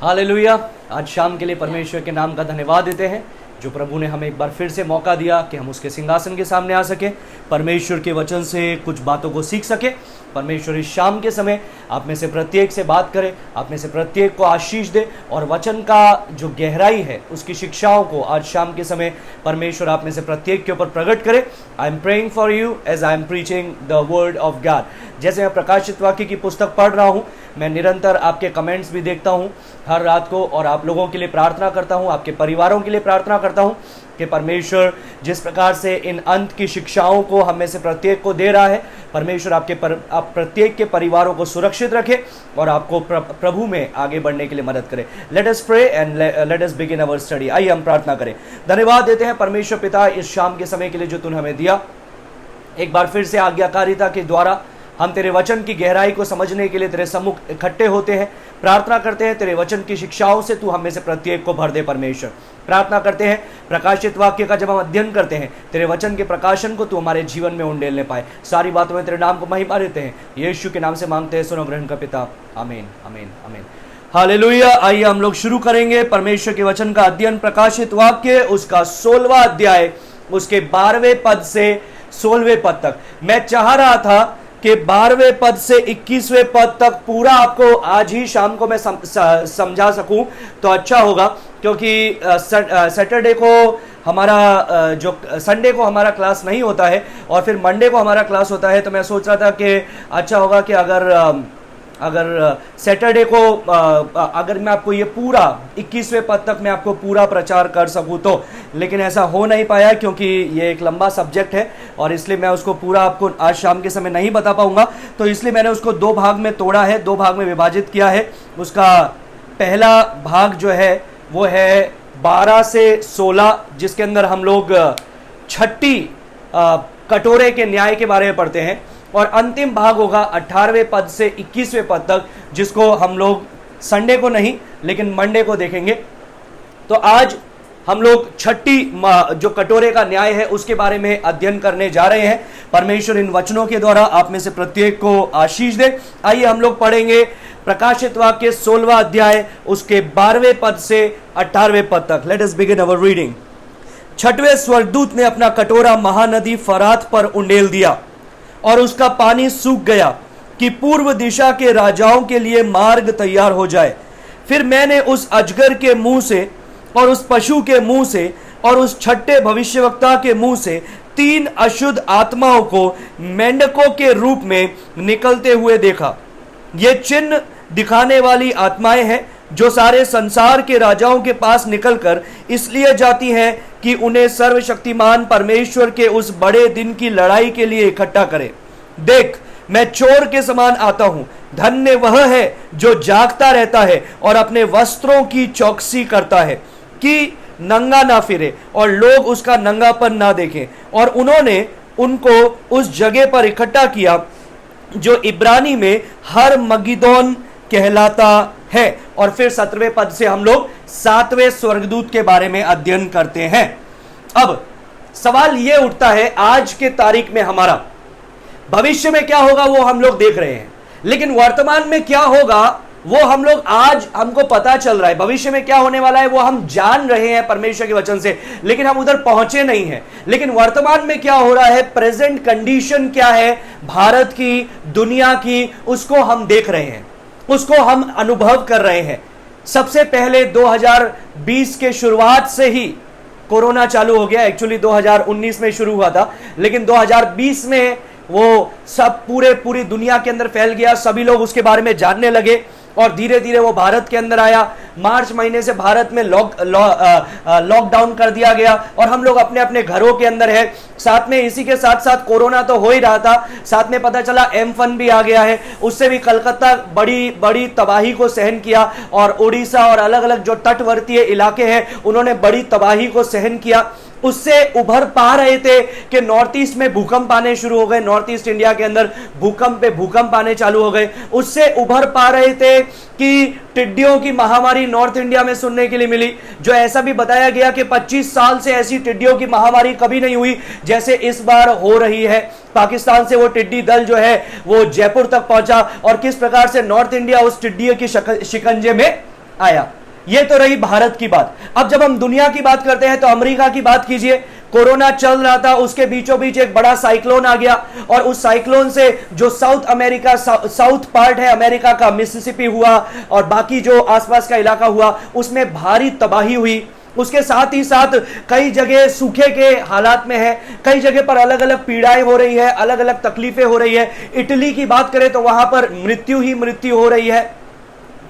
Hallelujah. आज शाम के लिए परमेश्वर के नाम का धन्यवाद देते हैं जो प्रभु ने हमें एक बार फिर से मौका दिया कि हम उसके सिंहासन के सामने आ सके, परमेश्वर के वचन से कुछ बातों को सीख सके। परमेश्वर इस शाम के समय आप में से प्रत्येक से बात करे, आप में से प्रत्येक को आशीष दे और वचन का जो गहराई है उसकी शिक्षाओं को आज शाम के समय परमेश्वर आप में से प्रत्येक के ऊपर प्रकट करे। I am praying for you as I am preaching the word of God. जैसे मैं प्रकाशित वाक्य की पुस्तक पढ़ रहा हूँ, मैं निरंतर आपके कमेंट्स भी देखता हूँ हर रात को और आप लोगों के लिए प्रार्थना करता हूँ, आपके परिवारों के लिए प्रार्थना करता हूँ कि परमेश्वर जिस प्रकार से इन अंत की शिक्षाओं को हम में से प्रत्येक को दे रहा है, परमेश्वर आप प्रत्येक के परिवारों को सुरक्षित रखे और आपको प्रभु में आगे बढ़ने के लिए मदद करे। Let us pray and let us begin our study. आइए हम प्रार्थना करें। धन्यवाद देते हैं परमेश्वर पिता इस शाम के समय के लिए जो तूने हमें दिया। एक बार फिर से आज्ञाकारिता के द्वारा हम तेरे वचन की गहराई को समझने के लिए तेरे सम्मुख इकट्ठे होते हैं। प्रार्थना करते हैं तेरे वचन की शिक्षाओं से तू हम में से प्रत्येक को भर दे परमेश्वर। प्रार्थना करते हैं प्रकाशित वाक्य का जब हम अध्ययन करते हैं तेरे वचन के प्रकाशन को तू हमारे जीवन में उंडेलने पाए। सारी बातों में तेरे नाम को महिमा देते हैं, यीशु के नाम से मांगते हैं, सुनो ग्रहण का पिता, आमीन आमीन आमीन। हालेलुया। आइए हम लोग शुरू करेंगे परमेश्वर के वचन का अध्ययन। प्रकाशित वाक्य उसका 16वां अध्याय उसके 12वें पद से 16वें पद तक। मैं चाह रहा था कि 12वें पद से 21वें पद तक पूरा आपको आज ही शाम को मैं समझा सकूं तो अच्छा होगा, क्योंकि सैटरडे को हमारा जो संडे को हमारा क्लास नहीं होता है और फिर मंडे को हमारा क्लास होता है। तो मैं सोच रहा था कि अच्छा होगा कि अगर सैटरडे को अगर मैं आपको ये पूरा 21वें पद तक मैं आपको पूरा प्रचार कर सकूं तो, लेकिन ऐसा हो नहीं पाया क्योंकि ये एक लंबा सब्जेक्ट है और इसलिए मैं उसको पूरा आपको आज शाम के समय नहीं बता पाऊंगा। तो इसलिए मैंने उसको 2 भाग में तोड़ा है, 2 भाग में विभाजित किया है। उसका पहला भाग जो है वो है 12 से 16, जिसके अंदर हम लोग छठी कटोरे के न्याय के बारे में पढ़ते हैं, और अंतिम भाग होगा 18वें पद से 21वें पद तक, जिसको हम लोग संडे को नहीं लेकिन मंडे को देखेंगे। तो आज हम लोग छठी जो कटोरे का न्याय है उसके बारे में अध्ययन करने जा रहे हैं। परमेश्वर इन वचनों के द्वारा आप में से प्रत्येक को आशीष दे। आइए हम लोग पढ़ेंगे प्रकाशित वाक्य 16वां अध्याय उसके 12वें पद से 18वें पद तक। Let us begin our reading. 6वें स्वर्गदूत ने अपना कटोरा महानदी फरात पर उंडेल दिया और उसका पानी सूख गया कि पूर्व दिशा के राजाओं के लिए मार्ग तैयार हो जाए। फिर मैंने उस अजगर के मुंह से और उस पशु के मुंह से और उस छठे भविष्यवक्ता के मुंह से 3 अशुद्ध आत्माओं को मेंढकों के रूप में निकलते हुए देखा। ये चिन्ह दिखाने वाली आत्माएं हैं जो सारे संसार के राजाओं के पास निकलकर इसलिए जाती हैं कि उन्हें सर्वशक्तिमान परमेश्वर के उस बड़े दिन की लड़ाई के लिए इकट्ठा करें। देख, मैं चोर के समान आता हूं। धन्य वह है जो जागता रहता है और अपने वस्त्रों की चौकसी करता है कि नंगा ना फिरे और लोग उसका नंगापन ना देखें। और उन्होंने उनको उस जगह पर इकट्ठा किया जो इब्रानी में हर मगिदोन कहलाता है। और फिर 17वें पद से हम लोग 7वें स्वर्गदूत के बारे में अध्ययन करते हैं। अब सवाल यह उठता है, आज के तारीख में हमारा भविष्य में क्या होगा वो हम लोग देख रहे हैं, लेकिन वर्तमान में क्या होगा वो हम लोग आज हमको पता चल रहा है। भविष्य में क्या होने वाला है वो हम जान रहे हैं परमेश्वर के वचन से, लेकिन हम उधर पहुंचे नहीं हैं। लेकिन वर्तमान में क्या हो रहा है, प्रेजेंट कंडीशन क्या है भारत की, दुनिया की, उसको हम देख रहे हैं, उसको हम अनुभव कर रहे हैं। सबसे पहले 2020 के शुरुआत से ही कोरोना चालू हो गया। एक्चुअली 2019 में शुरू हुआ था, लेकिन 2020 में वो सब पूरी दुनिया के अंदर फैल गया। सभी लोग उसके बारे में जानने लगे और धीरे धीरे वो भारत के अंदर आया। मार्च महीने से भारत में लॉकडाउन कर दिया गया और हम लोग अपने अपने घरों के अंदर है। साथ में इसी के साथ साथ कोरोना तो हो ही रहा था, साथ में पता चला एम्फन भी आ गया है। उससे भी कलकत्ता बड़ी तबाही को सहन किया और उड़ीसा और अलग अलग जो तटवर्तीय इलाके हैं उन्होंने बड़ी तबाही को सहन किया। उससे उभर पा रहे थे कि नॉर्थ ईस्ट में भूकंप आने शुरू हो गए, नॉर्थ ईस्ट इंडिया के अंदर भूकंप आने चालू हो गए। उससे उभर पा रहे थे कि टिड्डियों की महामारी नॉर्थ इंडिया में सुनने के लिए मिली, जो ऐसा भी बताया गया कि 25 साल से ऐसी टिड्डियों की महामारी कभी नहीं हुई जैसे इस बार हो रही है। पाकिस्तान से वो टिड्डी दल जो है वो जयपुर तक पहुंचा और किस प्रकार से नॉर्थ इंडिया उस टिड्डियों की शिकंजे में आया। ये तो रही भारत की बात। अब जब हम दुनिया की बात करते हैं तो अमेरिका की बात कीजिए। कोरोना चल रहा था, उसके बीचों बीच एक बड़ा साइक्लोन आ गया और उस साइक्लोन से जो साउथ अमेरिका, साउथ पार्ट है अमेरिका का, मिसिसिपी हुआ और बाकी जो आसपास का इलाका हुआ, उसमें भारी तबाही हुई। उसके साथ ही साथ कई जगह सूखे के हालात में है, कई जगह पर अलग अलग पीड़ाएं हो रही है, अलग अलग तकलीफें हो रही है। इटली की बात करें तो वहां पर मृत्यु ही मृत्यु हो रही है।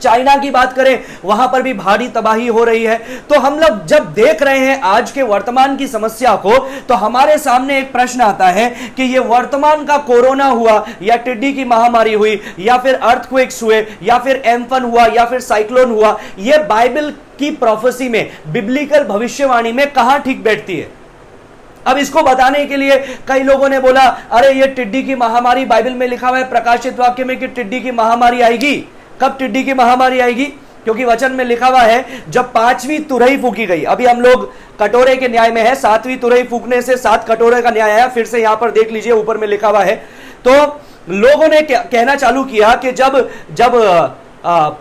चाइना की बात करें वहां पर भी भारी तबाही हो रही है। तो हम लोग जब देख रहे हैं आज के वर्तमान की समस्या को, तो हमारे सामने एक प्रश्न आता है कि ये वर्तमान का कोरोना हुआ या टिड्डी की महामारी हुई या फिर अर्थक्वेक्स हुए या फिर एम्फन हुआ या फिर साइक्लोन हुआ, ये बाइबल की प्रोफेसी में, बिब्लिकल भविष्यवाणी में कहां ठीक बैठती है? अब इसको बताने के लिए कई लोगों ने बोला, अरे ये टिड्डी की महामारी, बाइबल में लिखा हुआ है प्रकाशित वाक्य में कि टिड्डी की महामारी आएगी। कब टिड्डी की महामारी आएगी? क्योंकि वचन में लिखा हुआ है जब 5वीं तुरही फूकी गई। अभी हम लोग कटोरे के न्याय में है, 7वीं तुरही फूकने से 7 कटोरे का न्याय आया। फिर से यहां पर देख लीजिए, ऊपर में लिखा हुआ है। तो लोगों ने कहना चालू किया कि जब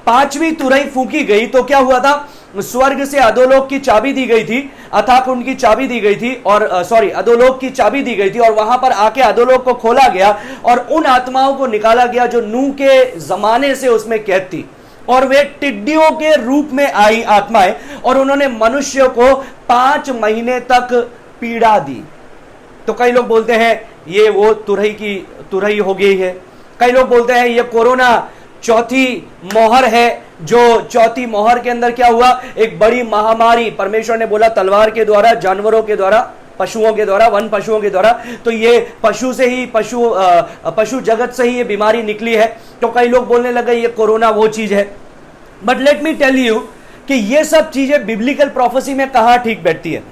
5वीं तुरही फूकी गई तो क्या हुआ था? स्वर्ग से अधोलोक की चाबी दी गई थी, अथाह कुंड की चाबी दी गई थी, और अधोलोक की चाबी दी गई थी, और वहां पर आके अधोलोक को खोला गया और उन आत्माओं को निकाला गया जो नूह के जमाने से उसमें कैद थी, और वे टिड्डियों के रूप में आई आत्माएं, और उन्होंने मनुष्य को 5 महीने तक पीड़ा दी। तो कई लोग बोलते हैं ये वो तुरही हो गई है। कई लोग बोलते हैं ये कोरोना चौथी मोहर है, जो चौथी मोहर के अंदर क्या हुआ? एक बड़ी महामारी, परमेश्वर ने बोला तलवार के द्वारा, जानवरों के द्वारा, पशुओं के द्वारा, वन पशुओं के द्वारा। तो ये पशु जगत से ही ये बीमारी निकली है। तो कई लोग बोलने लगे ये कोरोना वो चीज है। But let me tell you कि ये सब चीजें बिब्लिकल प्रोफेसी में कहां ठीक बैठती है।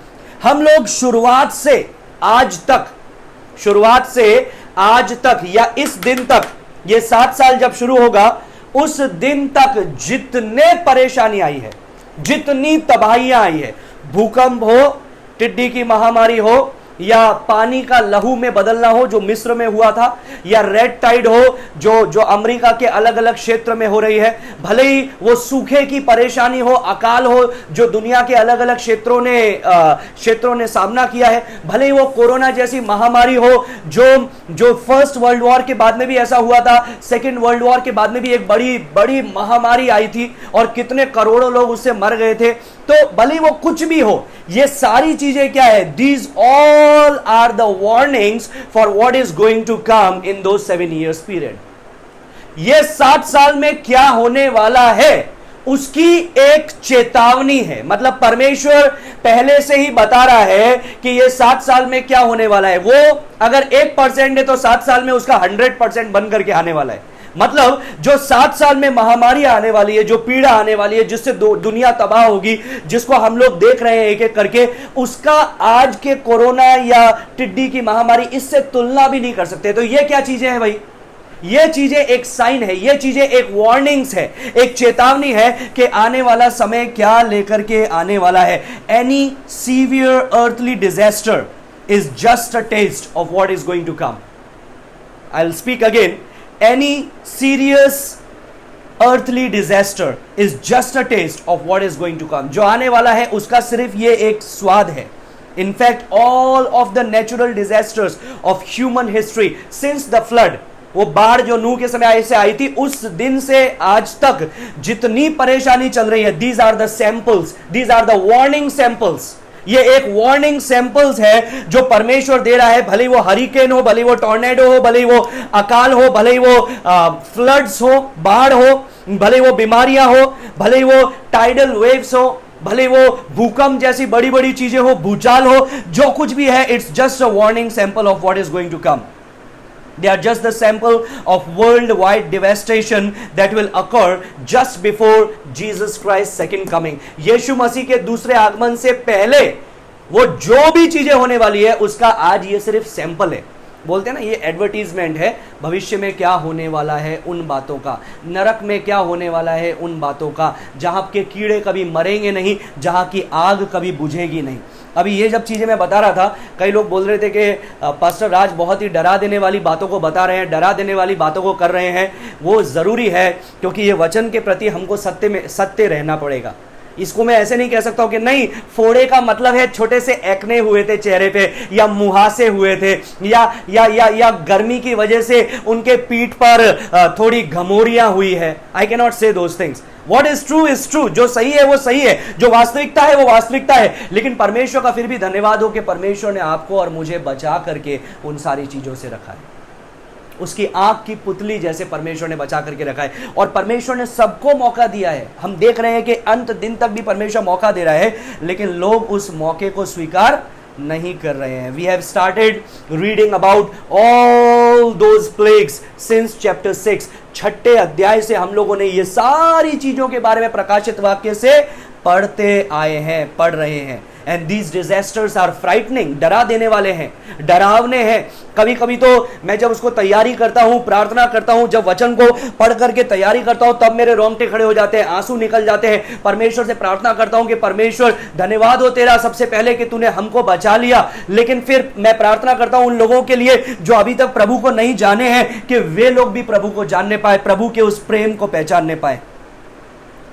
हम लोग शुरुआत से आज तक या इस दिन तक, ये 7 साल जब शुरू होगा उस दिन तक जितने परेशानी आई है, जितनी तबाहियां आई है, भूकंप हो, टिड्डी की महामारी हो, या पानी का लहू में बदलना हो जो मिस्र में हुआ था, या रेड टाइड हो जो अमेरिका के अलग अलग क्षेत्र में हो रही है, भले ही वो सूखे की परेशानी हो, अकाल हो जो दुनिया के अलग अलग क्षेत्रों ने सामना किया है, भले ही वो कोरोना जैसी महामारी हो जो फर्स्ट वर्ल्ड वॉर के बाद में भी ऐसा हुआ था, सेकेंड वर्ल्ड वॉर के बाद में भी एक बड़ी बड़ी महामारी आई थी और कितने करोड़ों लोग उससे मर गए थे। तो भले वो कुछ भी हो, ये सारी चीजें क्या है? These all are the warnings for what is going to come in those 7 years period. ये 7 साल में क्या होने वाला है उसकी एक चेतावनी है। मतलब परमेश्वर पहले से ही बता रहा है कि ये 7 साल में क्या होने वाला है। वो अगर 1% है तो 7 साल में उसका 100% बन करके आने वाला है। मतलब जो 7 साल में महामारी आने वाली है, जो पीड़ा आने वाली है, जिससे दुनिया तबाह होगी, जिसको हम लोग देख रहे हैं एक एक करके, उसका आज के कोरोना या टिड्डी की महामारी इससे तुलना भी नहीं कर सकते। तो ये क्या चीजें हैं भाई? ये चीजें एक साइन है, ये चीजें एक वार्निंग्स है, एक चेतावनी है कि आने वाला समय क्या लेकर के आने वाला है। Any severe earthly disaster is just a test of what is going to come. I will speak again. Any serious earthly disaster is just a taste of what is going to come. जो आने वाला है उसका सिर्फ ये एक स्वाद है। In fact, all of the natural disasters of human history since the flood, वो बाढ़ जो नूह के समय से आई थी, उस दिन से आज तक जितनी परेशानी चल रही है, these are the samples, these are the warning samples. ये एक वार्निंग सैंपल्स है जो परमेश्वर दे रहा है। भले वो हरिकेन हो, भले वो टॉर्नेडो हो, भले वो अकाल हो, भले वो फ्लड्स हो, बाढ़ हो, भले वो बीमारियां हो, भले वो टाइडल वेव्स हो, भले वो भूकंप जैसी बड़ी बड़ी चीजें हो, भूचाल हो, जो कुछ भी है, it's just a warning sample of what is going to come. They are just the sample of worldwide devastation that will occur just before Jesus Christ's second coming. यीशु मसीह के दूसरे आगमन से पहले वो जो भी चीजें होने वाली है उसका आज ये सिर्फ सैंपल है. बोलते हैं ना, ये एडवर्टीजमेंट है भविष्य में क्या होने वाला है उन बातों का, नरक में क्या होने वाला है उन बातों का, जहां के कीड़े कभी मरेंगे नहीं, जहां की आग कभी बुझेगी नहीं. अभी ये जब चीज़ें मैं बता रहा था, कई लोग बोल रहे थे कि पास्टर राज बहुत ही डरा देने वाली बातों को बता रहे हैं, डरा देने वाली बातों को कर रहे हैं। वो ज़रूरी है क्योंकि ये वचन के प्रति हमको सत्य रहना पड़ेगा। इसको मैं ऐसे नहीं कह सकता हूं कि नहीं, फोड़े का मतलब है छोटे से एक्ने हुए थे चेहरे पे, या मुहासे हुए थे, या गर्मी की वजह से उनके पीठ पर थोड़ी घमोरियां हुई है। आई कैन नॉट से those things. What is true is true। जो सही है वो सही है, जो वास्तविकता है वो वास्तविकता है। लेकिन परमेश्वर का फिर भी धन्यवाद हो कि परमेश्वर ने आपको और मुझे बचा करके उन सारी चीजों से रखा है। उसकी आंख की पुतली जैसे परमेश्वर ने बचा करके रखा है, और परमेश्वर ने सबको मौका दिया है। हम देख रहे हैं कि अंत दिन तक भी परमेश्वर मौका दे रहा है, लेकिन लोग उस मौके को स्वीकार नहीं कर रहे हैं। We have started reading about all those plagues since chapter 6। 6 अध्याय से हम लोगों ने ये सारी चीजों के बारे में प्रकाशित वाक्य से पढ़ते आए हैं, पढ़ रहे हैं। And these disasters are frightening, डरा देने वाले हैं, डरावने हैं। कभी कभी तो मैं जब उसको तैयारी करता हूं, प्रार्थना करता हूं, जब वचन को पढ़ करके तैयारी करता हूं, तब मेरे रोंगटे खड़े हो जाते हैं, आंसू निकल जाते हैं। परमेश्वर से प्रार्थना करता हूं कि परमेश्वर धन्यवाद हो तेरा सबसे पहले कि तूने हमको बचा लिया। लेकिन फिर मैं प्रार्थना करता हूं उन लोगों के लिए जो अभी तक प्रभु को नहीं जाने हैं, कि वे लोग भी प्रभु को जानने पाए, प्रभु के उस प्रेम को पहचानने पाए,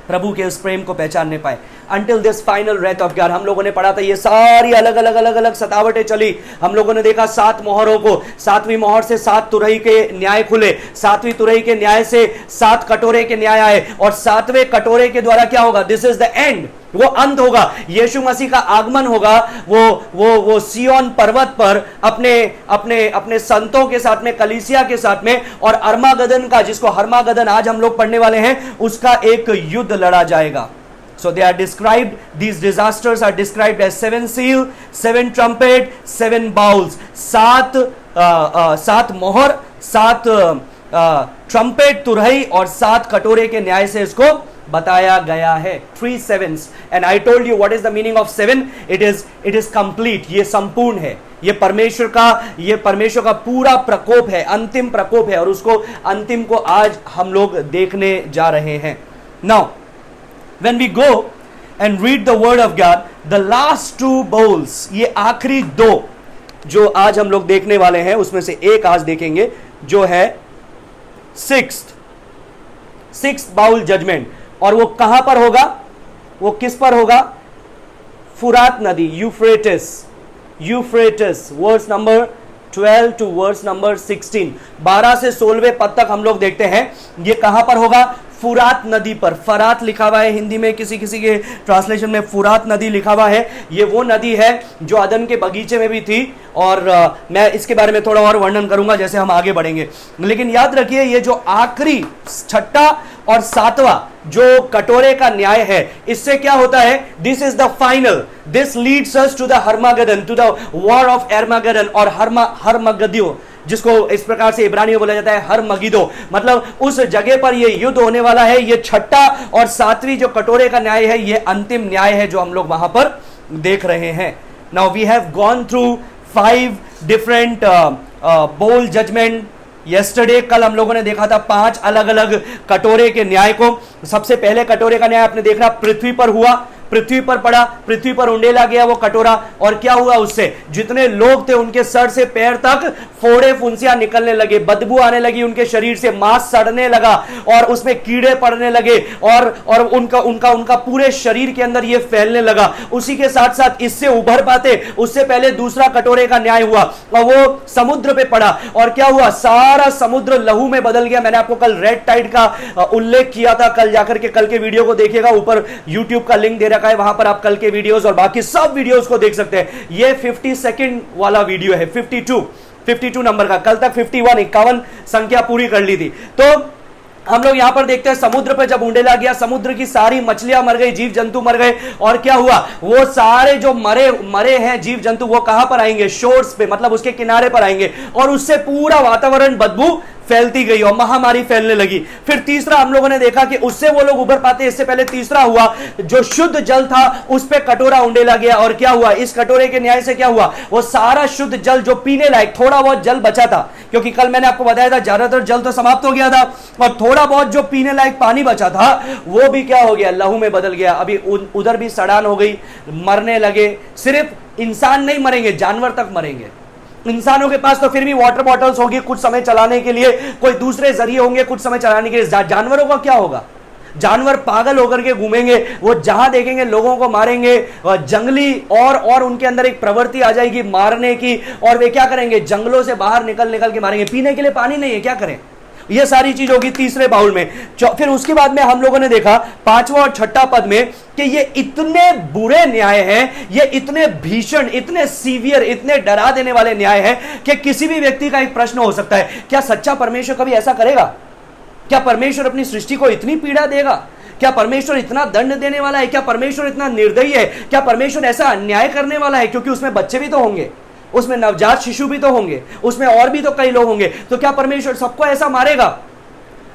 प्रभु के उस प्रेम को पहचानने पाए। Until this final wrath of God। हम लोगों ने पढ़ा था ये सारी अलग अलग सतावटें चली। हम लोगों ने देखा 7 मोहरों को, 7वीं मोहर से 7 तुरही के न्याय खुले, 7वीं तुरही के न्याय से 7 कटोरे के न्याय आए, और 7वें कटोरे के द्वारा क्या होगा? दिस इज द एंड, वो अंत होगा। यीशु मसीह का आगमन होगा। वो सियोन पर्वत पर अपने संतों के साथ में, कलीसिया के साथ में, और अर्मागदन का, जिसको हर्मागदन आज हम लोग पढ़ने वाले हैं, उसका एक युद्ध लड़ा जाएगा। So they are described, these disasters are described as 7 seal, 7 trumpet, 7 bowls। 7 मोहर, 7 ट्रम्पेट, तुरही और 7 कटोरे के न्याय से इसको बताया गया है। 3 sevens। And I told you what is the meaning of 7? It is complete। ये संपूर्ण है। ये परमेश्वर का पूरा प्रकोप है, अंतिम प्रकोप है, और उसको अंतिम को आज हम लोग देखने जा रहे हैं। Now when we go and read the word of God, the last 2 bowls, ये आखिरी 2 जो आज हम लोग देखने वाले हैं, उसमें से एक आज देखेंगे जो है 6th बाउल जजमेंट। और वो कहां पर होगा? वो किस पर होगा? फुरात नदी, Euphrates, verse number 12 to verse number 16। 12 से 16वें पद तक हम लोग देखते हैं। ये कहां पर होगा? फुरात नदी पर। फरात लिखा हुआ है हिंदी में, किसी के ट्रांसलेशन में फुरात नदी लिखा हुआ है। ये वो नदी है जो अदन के बगीचे में भी थी, और मैं इसके बारे में थोड़ा और वर्णन करूंगा जैसे हम आगे बढ़ेंगे। लेकिन याद रखिए, ये जो आखिरी 6ठा और 7वां जो कटोरे का न्याय है, इससे क्या होता है? This is the final, this leads us to the Harmagedon, to the war of Armageddon, और हर्मगद्यो, जिसको इस प्रकार से इब्रानी में बोला जाता है हर्मगिदो। मतलब उस जगह पर ये युद्ध होने वाला है। ये 6ठा और 7वीं जो कटोरे का न्याय है, ये अंतिम न्याय है जो हम लोग वहां पर देख रहे हैं। Now we have gone through 5 different bowl judgement yesterday. कल हम लोगों ने देखा था 5 अलग अलग कटोरे के न्याय को। सबसे पहले कटोरे का न्याय आपने देखा पृथ्वी पर हुआ, पृथ्वी पर पड़ा, पृथ्वी पर उंडेला गया वो कटोरा, और क्या हुआ उससे? जितने लोग थे उनके सर से पैर तक फोड़े फुंसियां निकलने लगे, बदबू आने लगी उनके शरीर से, मांस सड़ने लगा, और उसमें कीड़े पड़ने लगे, और उनका पूरे शरीर के अंदर ये फैलने लगा। उसी के साथ साथ इससे उभर पाते उससे पहले दूसरा कटोरे का न्याय हुआ, और वो समुद्र पे पड़ा, और क्या हुआ? सारा समुद्र लहू में बदल गया। मैंने आपको कल रेड टाइड का उल्लेख किया था। कल जाकर के कल के वीडियो को देखिएगा, ऊपर यूट्यूब का लिंक दे रखा है, वहां पर आप कल के वीडियोस और बाकी सब वीडियोस को देख सकते हैं। ये 50 सेकंड वाला वीडियो है, 52 नंबर का। कल तक 51 संख्या पूरी कर ली थी। तो हम लोग यहां पर देखते हैं समुद्र पर जब उंडेला गया, समुद्र की सारी मछलियां मर गई, जीव जंतु मर गए, और क्या हुआ? वो सारे जो मरे हैं जीव जंतु वो कहां पर आएंगे? शोर्स पे, मतलब उसके किनारे पर आएंगे, और उससे पूरा वातावरण बदबू फैलती गई और महामारी फैलने लगी। फिर तीसरा हम लोगों ने देखा कि उससे वो लोग उभर पाते। इससे पहले तीसरा हुआ, जो शुद्ध जल था उस पे कटोरा उंडेला गया, और क्या हुआ, इस कटोरे के न्याय से क्या हुआ, वो सारा शुद्ध जल जो पीने लायक थोड़ा बहुत जल बचा था, क्योंकि कल मैंने आपको बताया था ज्यादातर जल तो समाप्त हो गया था, और थोड़ा बहुत जो पीने लायक पानी बचा था वो भी क्या हो गया, लहू में बदल गया। अभी उधर भी सड़ान हो गई, मरने लगे। सिर्फ इंसान नहीं मरेंगे, जानवर तक मरेंगे। इंसानों के पास तो फिर भी वाटर बॉटल्स होगी कुछ समय चलाने के लिए, कोई दूसरे जरिए होंगे कुछ समय चलाने के लिए। जानवरों का क्या होगा? जानवर पागल होकर के घूमेंगे, वो जहां देखेंगे लोगों को मारेंगे। जंगली और उनके अंदर एक प्रवृत्ति आ जाएगी मारने की, और वे क्या करेंगे, जंगलों से बाहर निकल के मारेंगे। पीने के लिए पानी नहीं है, क्या करें? ये सारी चीज होगी तीसरे बाउल में। फिर उसके बाद में हम लोगों ने देखा पांचवा और छठा पद में कि ये इतने बुरे न्याय हैं, ये इतने भीषण, इतने सीवियर, इतने डरा देने वाले न्याय हैं कि किसी भी व्यक्ति का एक प्रश्न हो सकता है, क्या सच्चा परमेश्वर कभी ऐसा करेगा? क्या परमेश्वर अपनी सृष्टि को इतनी पीड़ा देगा? क्या परमेश्वर इतना दंड देने वाला है? क्या परमेश्वर इतना निर्दयी है? क्या परमेश्वर ऐसा अन्याय करने वाला है? क्योंकि उसमें बच्चे भी तो होंगे, उसमें नवजात शिशु भी तो होंगे, उसमें और भी तो कई लोग होंगे, तो क्या परमेश्वर सबको ऐसा मारेगा?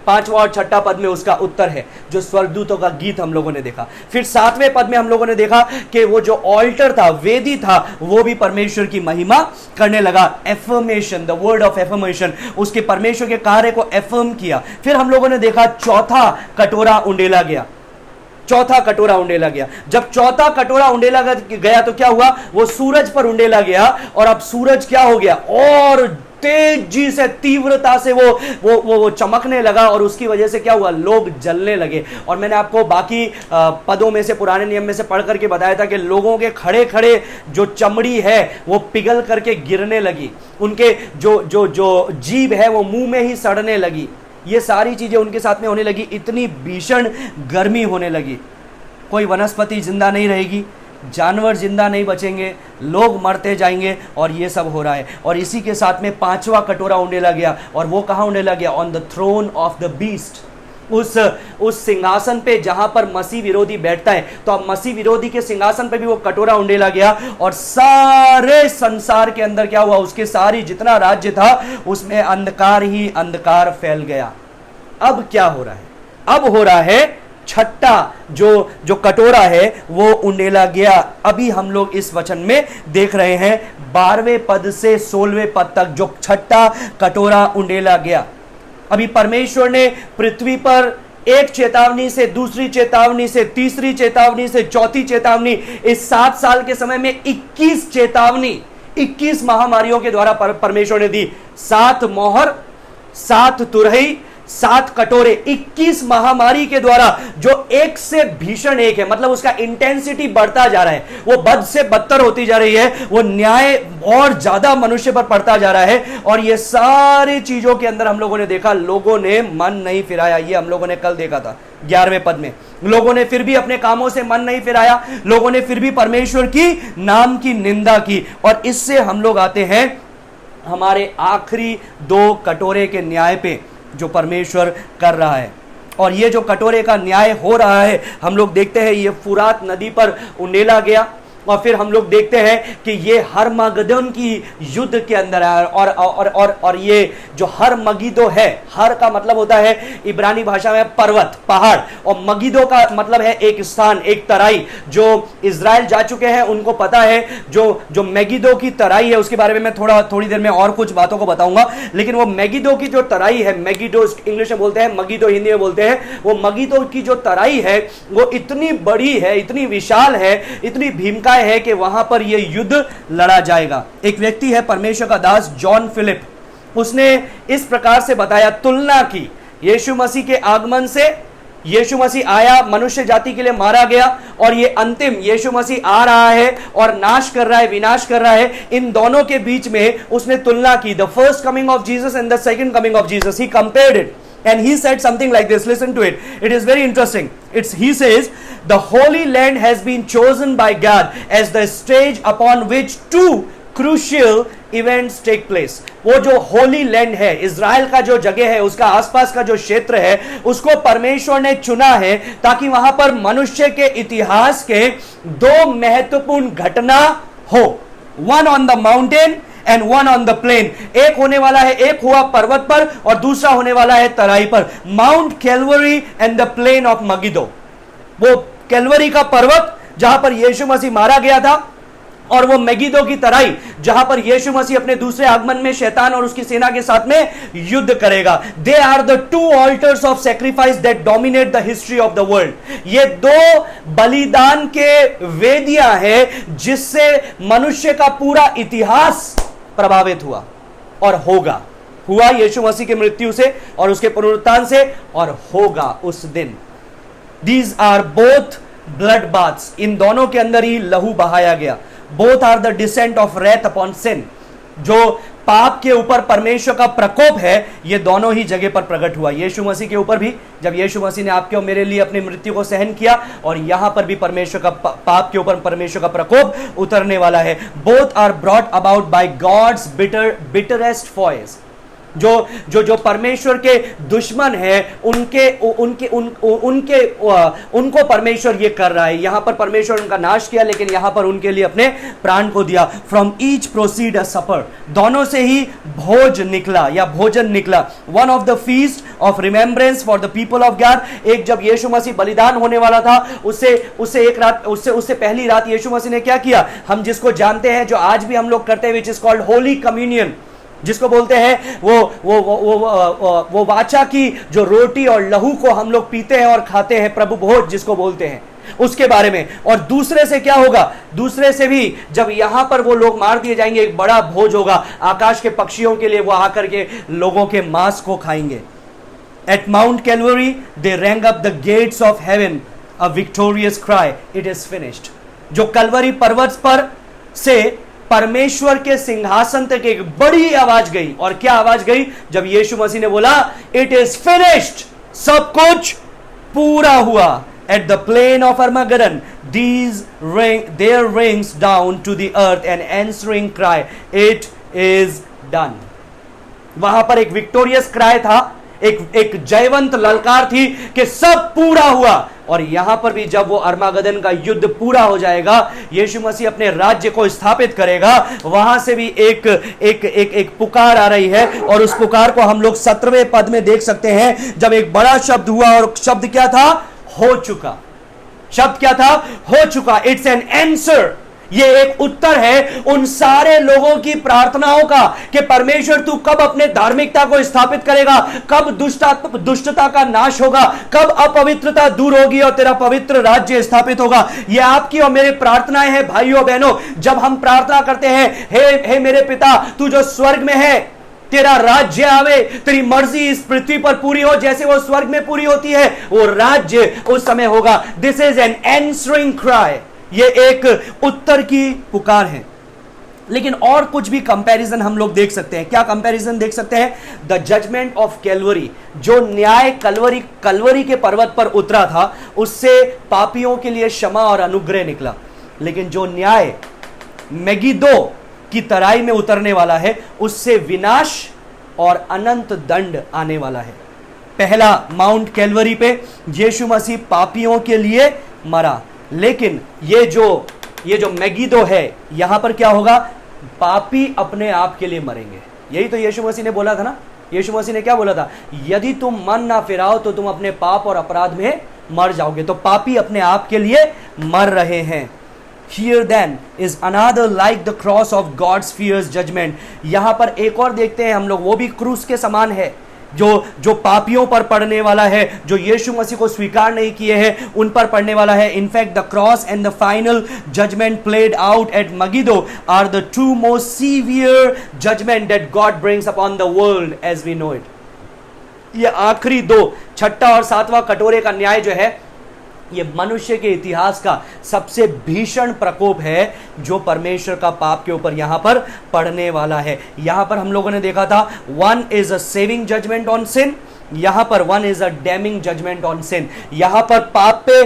पांचवा और छठा पद में उसका उत्तर है जो स्वर्गदूतों का गीत हम लोगों ने देखा। फिर सातवें पद में हम लोगों ने देखा कि वो जो ऑल्टर था, वेदी था, वो भी परमेश्वर की महिमा करने लगा। Affirmation, the word of affirmation, उसके परमेश्वर के कार्य को एफर्म किया। फिर हम लोगों ने देखा चौथा कटोरा उंडेला गया। चौथा कटोरा उंडेला गया। जब चौथा कटोरा उंडेला गया तो क्या हुआ, वो सूरज पर उंडेला गया, और अब सूरज क्या हो गया, और तेजी से, तीव्रता से वो चमकने लगा, और उसकी वजह से क्या हुआ, लोग जलने लगे। और मैंने आपको बाकी पदों में से, पुराने नियम में से पढ़ करके बताया था कि लोगों के खड़े खड़े जो चमड़ी है वो पिघल करके गिरने लगी, उनके जो जीभ है वो मुंह में ही सड़ने लगी। ये सारी चीजें उनके साथ में होने लगी। इतनी भीषण गर्मी होने लगी, कोई वनस्पति जिंदा नहीं रहेगी, जानवर जिंदा नहीं बचेंगे, लोग मरते जाएंगे, और ये सब हो रहा है। और इसी के साथ में पांचवा कटोरा उंडेला गया, और वो कहां उंडेला गया, on the throne of the beast, उस सिंहासन पे जहां पर मसीह विरोधी बैठता है। तो अब मसीह विरोधी के सिंहासन पे भी वो कटोरा उंडेला गया, और सारे संसार के अंदर क्या हुआ, उसके सारी जितना राज्य था उसमें अंधकार ही अंधकार फैल गया। अब क्या हो रहा है, अब हो रहा है छठा जो कटोरा है वो उंडेला गया। अभी हम लोग इस वचन में देख रहे हैं 12वें पद से 16वें पद तक जो छठा कटोरा उंडेला गया। अभी परमेश्वर ने पृथ्वी पर एक चेतावनी से, दूसरी चेतावनी से, तीसरी चेतावनी से, चौथी चेतावनी, इस 7 साल के समय में 21 चेतावनी, 21 महामारियों के द्वारा परमेश्वर ने दी। 7 मोहर, 7 तुरही, 7 कटोरे, 21 महामारी के द्वारा, जो एक से भीषण एक है, मतलब उसका इंटेंसिटी बढ़ता जा रहा है, वो बद से बदतर होती जा रही है, वो न्याय और ज्यादा मनुष्य पर पड़ता जा रहा है। और ये सारी चीजों के अंदर हम लोगों ने देखा, लोगों ने मन नहीं फिराया। ये हम लोगों ने कल देखा था 11वें पद में। लोगों ने फिर भी अपने कामों से मन नहीं फिराया, लोगों ने फिर भी परमेश्वर की नाम की निंदा की। और इससे हम लोग आते हैं हमारे आखिरी 2 कटोरे के न्याय पे जो परमेश्वर कर रहा है। और ये जो कटोरे का न्याय हो रहा है, हम लोग देखते हैं ये फुरात नदी पर उंडेला गया, और फिर हम लोग देखते हैं कि ये हरमगदोन की युद्ध के अंदर है। और ये जो हर मगिदो है, हर का मतलब होता है इब्रानी भाषा में पर्वत, पहाड़, और मगिदो का मतलब है एक स्थान, एक तराई। जो इजराइल जा चुके हैं उनको पता है जो मेगिदो की तराई है, उसके बारे में मैं थोड़ी देर में और कुछ बातों को बताऊंगा। लेकिन वो मेगिदो की जो तराई है, मेगिडो इंग्लिश में बोलते हैं, मगिदो हिंदी में बोलते हैं, वो मगिदो की जो तराई है वो इतनी बड़ी है, इतनी विशाल है, इतनी भीमका है कि वहां पर यह युद्ध लड़ा जाएगा। एक व्यक्ति है परमेश्वर का दास जॉन फिलिप, उसने इस प्रकार से बताया, तुलना की यीशु मसीह के आगमन से। यीशु मसीह आया, मनुष्य जाति के लिए मारा गया, और ये अंतिम यीशु मसीह आ रहा है और नाश कर रहा है, विनाश कर रहा है। इन दोनों के बीच में उसने तुलना की, the first coming of Jesus and the second coming of Jesus. He compared it and he said something like this. Listen to it, it is very interesting. He says the holy land has been chosen by God as the stage upon which 2 crucial events take place. वो जो Holi land है, Israel का जो जगह है, उसका आसपास का जो क्षेत्र है, उसको परमेश्वर ने चुना है ताकि वहां पर मनुष्य के इतिहास के 2 महत्वपूर्ण घटना हो, one on the mountain and one on the plane. एक होने वाला है, एक हुआ पर्वत पर और दूसरा होने वाला है तराई पर। Mount Calvary and the plain of Megiddo, वो कैलवरी का पर्वत जहां पर यीशु मसीह मारा गया था, और वो मेगिदो की तराई जहां पर यीशु मसीह अपने दूसरे आगमन में शैतान और उसकी सेना के साथ में युद्ध करेगा। They are the two altars of sacrifice that dominate the history of the world. ये दो बलिदान के वेदियां हैं जिससे मनुष्य का पूरा इतिहास प्रभावित हुआ और होगा, हुआ यीशु मसीह की मृत्यु से और उसके पुनरुत्थान से, और होगा उस दिन। These are both blood baths, इन दोनों के अंदर ही लहू बहाया गया। Both are the descent of wrath upon sin, जो पाप के ऊपर परमेश्वर का प्रकोप है, ये दोनों ही जगह पर प्रकट हुआ। यीशु मसीह के ऊपर भी, जब यीशु मसीह ने आपके और मेरे लिए अपनी मृत्यु को सहन किया, और यहां पर भी परमेश्वर का पाप के ऊपर परमेश्वर का प्रकोप उतरने वाला है। Both are brought about by God's bitterest foes, जो परमेश्वर के दुश्मन हैं उनको परमेश्वर ये कर रहा है। यहां पर परमेश्वर उनका नाश किया, लेकिन यहां पर उनके लिए अपने प्राण को दिया। फ्रॉम ईच प्रोसीड अ सपर, दोनों से ही भोज निकला या भोजन निकला। One of the feast of remembrance for the people of God, एक जब यीशु मसीह बलिदान होने वाला था, उससे पहली रात यीशु मसीह ने क्या किया, हम जिसको जानते हैं, जो आज भी हम लोग करते हैं, which is called holy communion, जिसको बोलते हैं वो वाचा की जो रोटी और लहू को हम लोग पीते हैं और खाते हैं, प्रभु भोज जिसको बोलते हैं, उसके बारे में। और दूसरे से क्या होगा, दूसरे से भी जब यहां पर वो लोग मार दिए जाएंगे, एक बड़ा भोज होगा आकाश के पक्षियों के लिए, वो आकर के लोगों के मांस को खाएंगे। At Mount Calvary they rang up the gates of heaven a victorious cry, it is finished. जो कलवरी पर्वत पर से परमेश्वर के सिंहासन तक एक बड़ी आवाज गई, और क्या आवाज गई, जब यीशु मसीह ने बोला इट इज फिनिश्ड, सब कुछ पूरा हुआ। At the plain of Armageddon there rings down to the earth an answering cry, it is done. वहां पर एक विक्टोरियस क्राई था, एक जयवंत ललकार थी कि सब पूरा हुआ। और यहां पर भी जब वो अर्मागेडन का युद्ध पूरा हो जाएगा, यीशु मसीह अपने राज्य को स्थापित करेगा, वहां से भी एक पुकार आ रही है, और उस पुकार को हम लोग 17वें पद में देख सकते हैं, जब एक बड़ा शब्द हुआ, और शब्द क्या था, हो चुका। शब्द क्या था, हो चुका। इट्स एन आंसर, ये एक उत्तर है उन सारे लोगों की प्रार्थनाओं का कि परमेश्वर तू कब अपने धार्मिकता को स्थापित करेगा, कब दुष्टता का नाश होगा, कब अपवित्रता दूर होगी और तेरा पवित्र राज्य स्थापित होगा। ये आपकी और मेरी प्रार्थनाएं हैं भाइयों बहनों। जब हम प्रार्थना करते हैं, हे मेरे पिता तू जो स्वर्ग में है, तेरा राज्य आवे, तेरी मर्जी इस पृथ्वी पर पूरी हो जैसे वो स्वर्ग में पूरी होती है, वो राज्य उस समय होगा। This is an answering cry, ये एक उत्तर की पुकार है। लेकिन और कुछ भी कंपैरिजन हम लोग देख सकते हैं। क्या कंपैरिजन देख सकते हैं, द जजमेंट ऑफ कैलवरी, जो न्याय कलवरी के पर्वत पर उतरा था, उससे पापियों के लिए क्षमा और अनुग्रह निकला। लेकिन जो न्याय मेगिदो की तराई में उतरने वाला है, उससे विनाश और अनंत दंड आने वाला है। पहला माउंट कैलवरी पे यीशु मसीह पापियों के लिए मरा, लेकिन ये जो मेगिदो है, यहां पर क्या होगा, पापी अपने आप के लिए मरेंगे। यही तो यीशु मसीह ने बोला था ना। यीशु मसीह ने क्या बोला था, यदि तुम मन ना फिराओ तो तुम अपने पाप और अपराध में मर जाओगे। तो पापी अपने आप के लिए मर रहे हैं। Here then is another like the cross of God's fierce judgment। यहां पर एक और देखते हैं हम लोग, वो भी क्रूस के समान है, जो पापियों पर पड़ने वाला है, जो यीशु मसीह को स्वीकार नहीं किए हैं उन पर पड़ने वाला है। In fact the cross and the final judgment played out at Megiddo are the two most severe judgment that God brings upon the world as we know it. ये आखिरी दो, छठा और सातवां कटोरे का न्याय जो है, ये मनुष्य के इतिहास का सबसे भीषण प्रकोप है जो परमेश्वर का पाप के ऊपर यहां पर पड़ने वाला है। यहां पर हम लोगों ने देखा था, one is a saving judgment on sin, यहां पर one is a damning judgment on sin. यहां पर पाप पे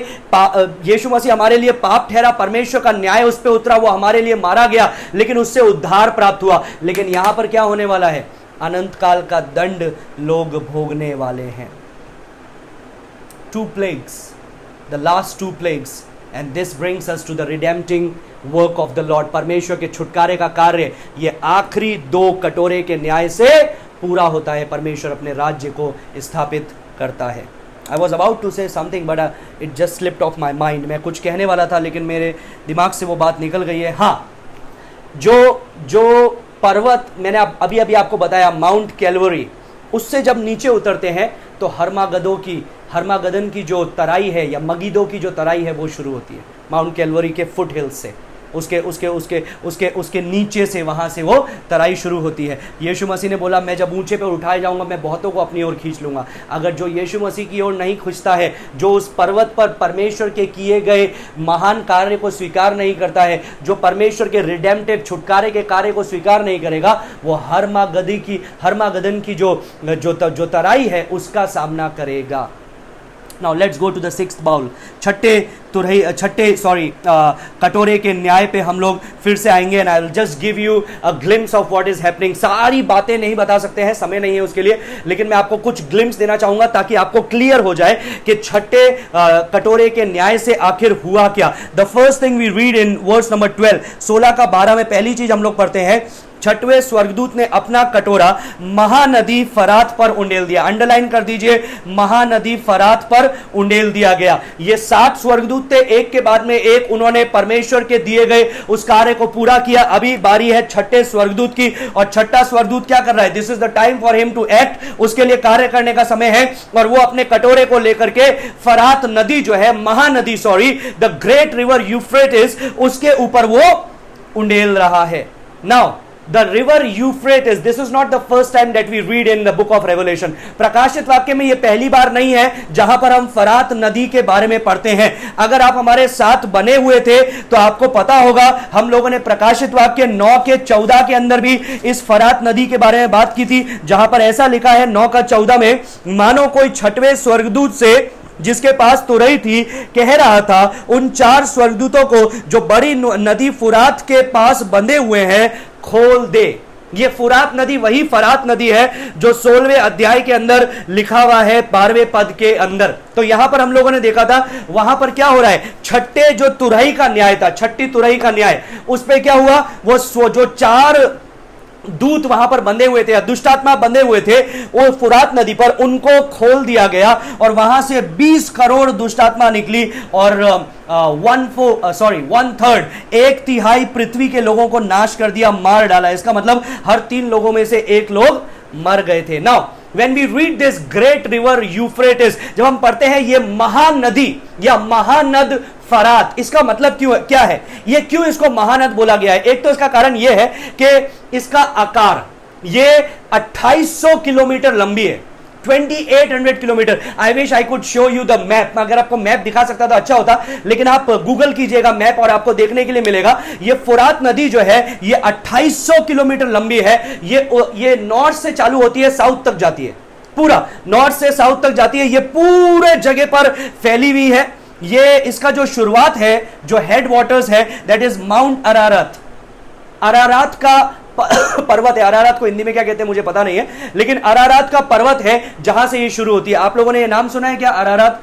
यीशु मसीह हमारे लिए पाप ठहरा, परमेश्वर का न्याय उस पे उतरा, वो हमारे लिए मारा गया, लेकिन उससे उद्धार प्राप्त हुआ। लेकिन यहां पर क्या होने वाला है, अनंत काल का दंड लोग भोगने वाले हैं। 2 plagues, the last 2 plagues and this brings us to the redemptive work of the Lord. परमेश्वर के छुटकारे का कार्य ये आखिरी 2 कटोरे के न्याय से पूरा होता है। परमेश्वर अपने राज्य को स्थापित करता है। I was about to say something but it just slipped off my mind. मैं कुछ कहने वाला था लेकिन मेरे दिमाग से वो बात निकल गई है। हाँ, जो पर्वत मैंने अभी अभी आपको बताया, माउंट कैलवरी, उससे जब नीचे उतरते हैं तो हर्मागदन की जो तराई है या मगिदो की जो तराई है वो शुरू होती है माउंट कैलवरी के फुट हिल्स से। उसके नीचे से, वहां से वो तराई शुरू होती है। यीशु मसीह ने बोला, मैं जब ऊंचे पे उठाया जाऊंगा मैं बहुतों को अपनी ओर खींच लूंगा। अगर जो यीशु मसीह की ओर नहीं खींचता है, जो उस पर्वत पर परमेश्वर के किए गए महान कार्य को स्वीकार नहीं करता है, जो परमेश्वर के रिडेम्प्टिव छुटकारे के कार्य को स्वीकार नहीं करेगा, वो हर्मागदन की जो तराई है उसका सामना करेगा। Now let's go to the sixth bowl। कटोरे के न्याय पे हम लोग फिर से आएंगे and I will just give you a glimpse of what is happening. सारी बातें नहीं बता सकते हैं, समय नहीं है उसके लिए, लेकिन मैं आपको कुछ ग्लिम्स देना चाहूंगा ताकि आपको क्लियर हो जाए कि छठे कटोरे के न्याय से आखिर हुआ क्या। The first thing we read in verse number 12, 16 का 12 में पहली चीज हम लोग पढ़ते हैं, छठवें स्वर्गदूत ने अपना कटोरा महानदी फरात पर उंडेल दिया। अंडरलाइन कर दीजिए, महानदी फरात पर उंडेल दिया गया। ये 7 स्वर्गदूत थे, एक के बाद में एक, उन्होंने परमेश्वर के दिए गए उस कार्य को पूरा किया। अभी बारी है छठे स्वर्गदूत की, और छठा स्वर्गदूत क्या कर रहा है? This is the time for him to act. उसके लिए कार्य करने का समय है, और वो अपने कटोरे को लेकर के फरात नदी जो है, Mahanadi the great river Euphrates, उसके ऊपर वो उंडेल रहा है। Now The river Euphrates, this is not the first time that we read in the book of Revelation। प्रकाशित वाक्य में यह पहली बार नहीं है जहां पर हम फरात नदी के बारे में पढ़ते हैं। अगर आप हमारे साथ बने हुए थे तो आपको पता होगा, हम लोगों ने प्रकाशित वाक्य 9 के 14 के अंदर भी इस फरात नदी के बारे में बात की थी, जहां पर ऐसा लिखा है 9 का 14 में, मानो कोई छठवें स्वर्गदूत से जिसके पास तुरही थी कह रहा था, उन 4 स्वर्गदूतों को जो बड़ी नदी फुरात के पास बंधे हुए हैं खोल दे। ये फुरात नदी वही फरात नदी है जो 16वें अध्याय के अंदर लिखा हुआ है 12वें पद के अंदर। तो यहां पर हम लोगों ने देखा था, वहां पर क्या हो रहा है, छठे जो तुरही का न्याय था, छठी तुरही का न्याय, उस पर क्या हुआ, वो जो 4 दूत वहां पर बंधे हुए थे, दुष्टात्मा बंधे हुए थे वो फुरात नदी पर, उनको खोल दिया गया और वहां से 20 करोड़ दुष्टात्मा निकली और 1/3 1/3 पृथ्वी के लोगों को नाश कर दिया, मार डाला। इसका मतलब हर 3 लोगों में से 1 लोग मर गए थे। Now when we read this great river Euphrates, जब हम पढ़ते हैं ये महानदी या महानद फरात, इसका मतलब क्या है, ये क्यों इसको महानद बोला गया है? एक तो इसका कारण यह है कि इसका आकार ये 2800 किलोमीटर लंबी है, 2800 kilometre. I wish I could show you the map. अगर आपको मैप दिखा सकता तो अच्छा होता, लेकिन आप गूगल कीजिएगा मैप और आपको देखने के लिए मिलेगा। ये फुरात नदी जो है ये 2800 किलोमीटर लंबी है। ये नॉर्थ से चालू होती है, साउथ तक जाती है, पूरा नॉर्थ से साउथ तक जाती है। ये पूरे जगह पर फैली हुई है। ये इसका जो शुरुआत है, जो हेड वाटर्स है, that is Mount Ararat. Ararat का पर्वत है। अरारात को हिंदी में क्या कहते हैं मुझे पता नहीं है, लेकिन अरारात का पर्वत है जहां से ये शुरू होती है। आप लोगों ने ये नाम सुना है क्या, अरारात?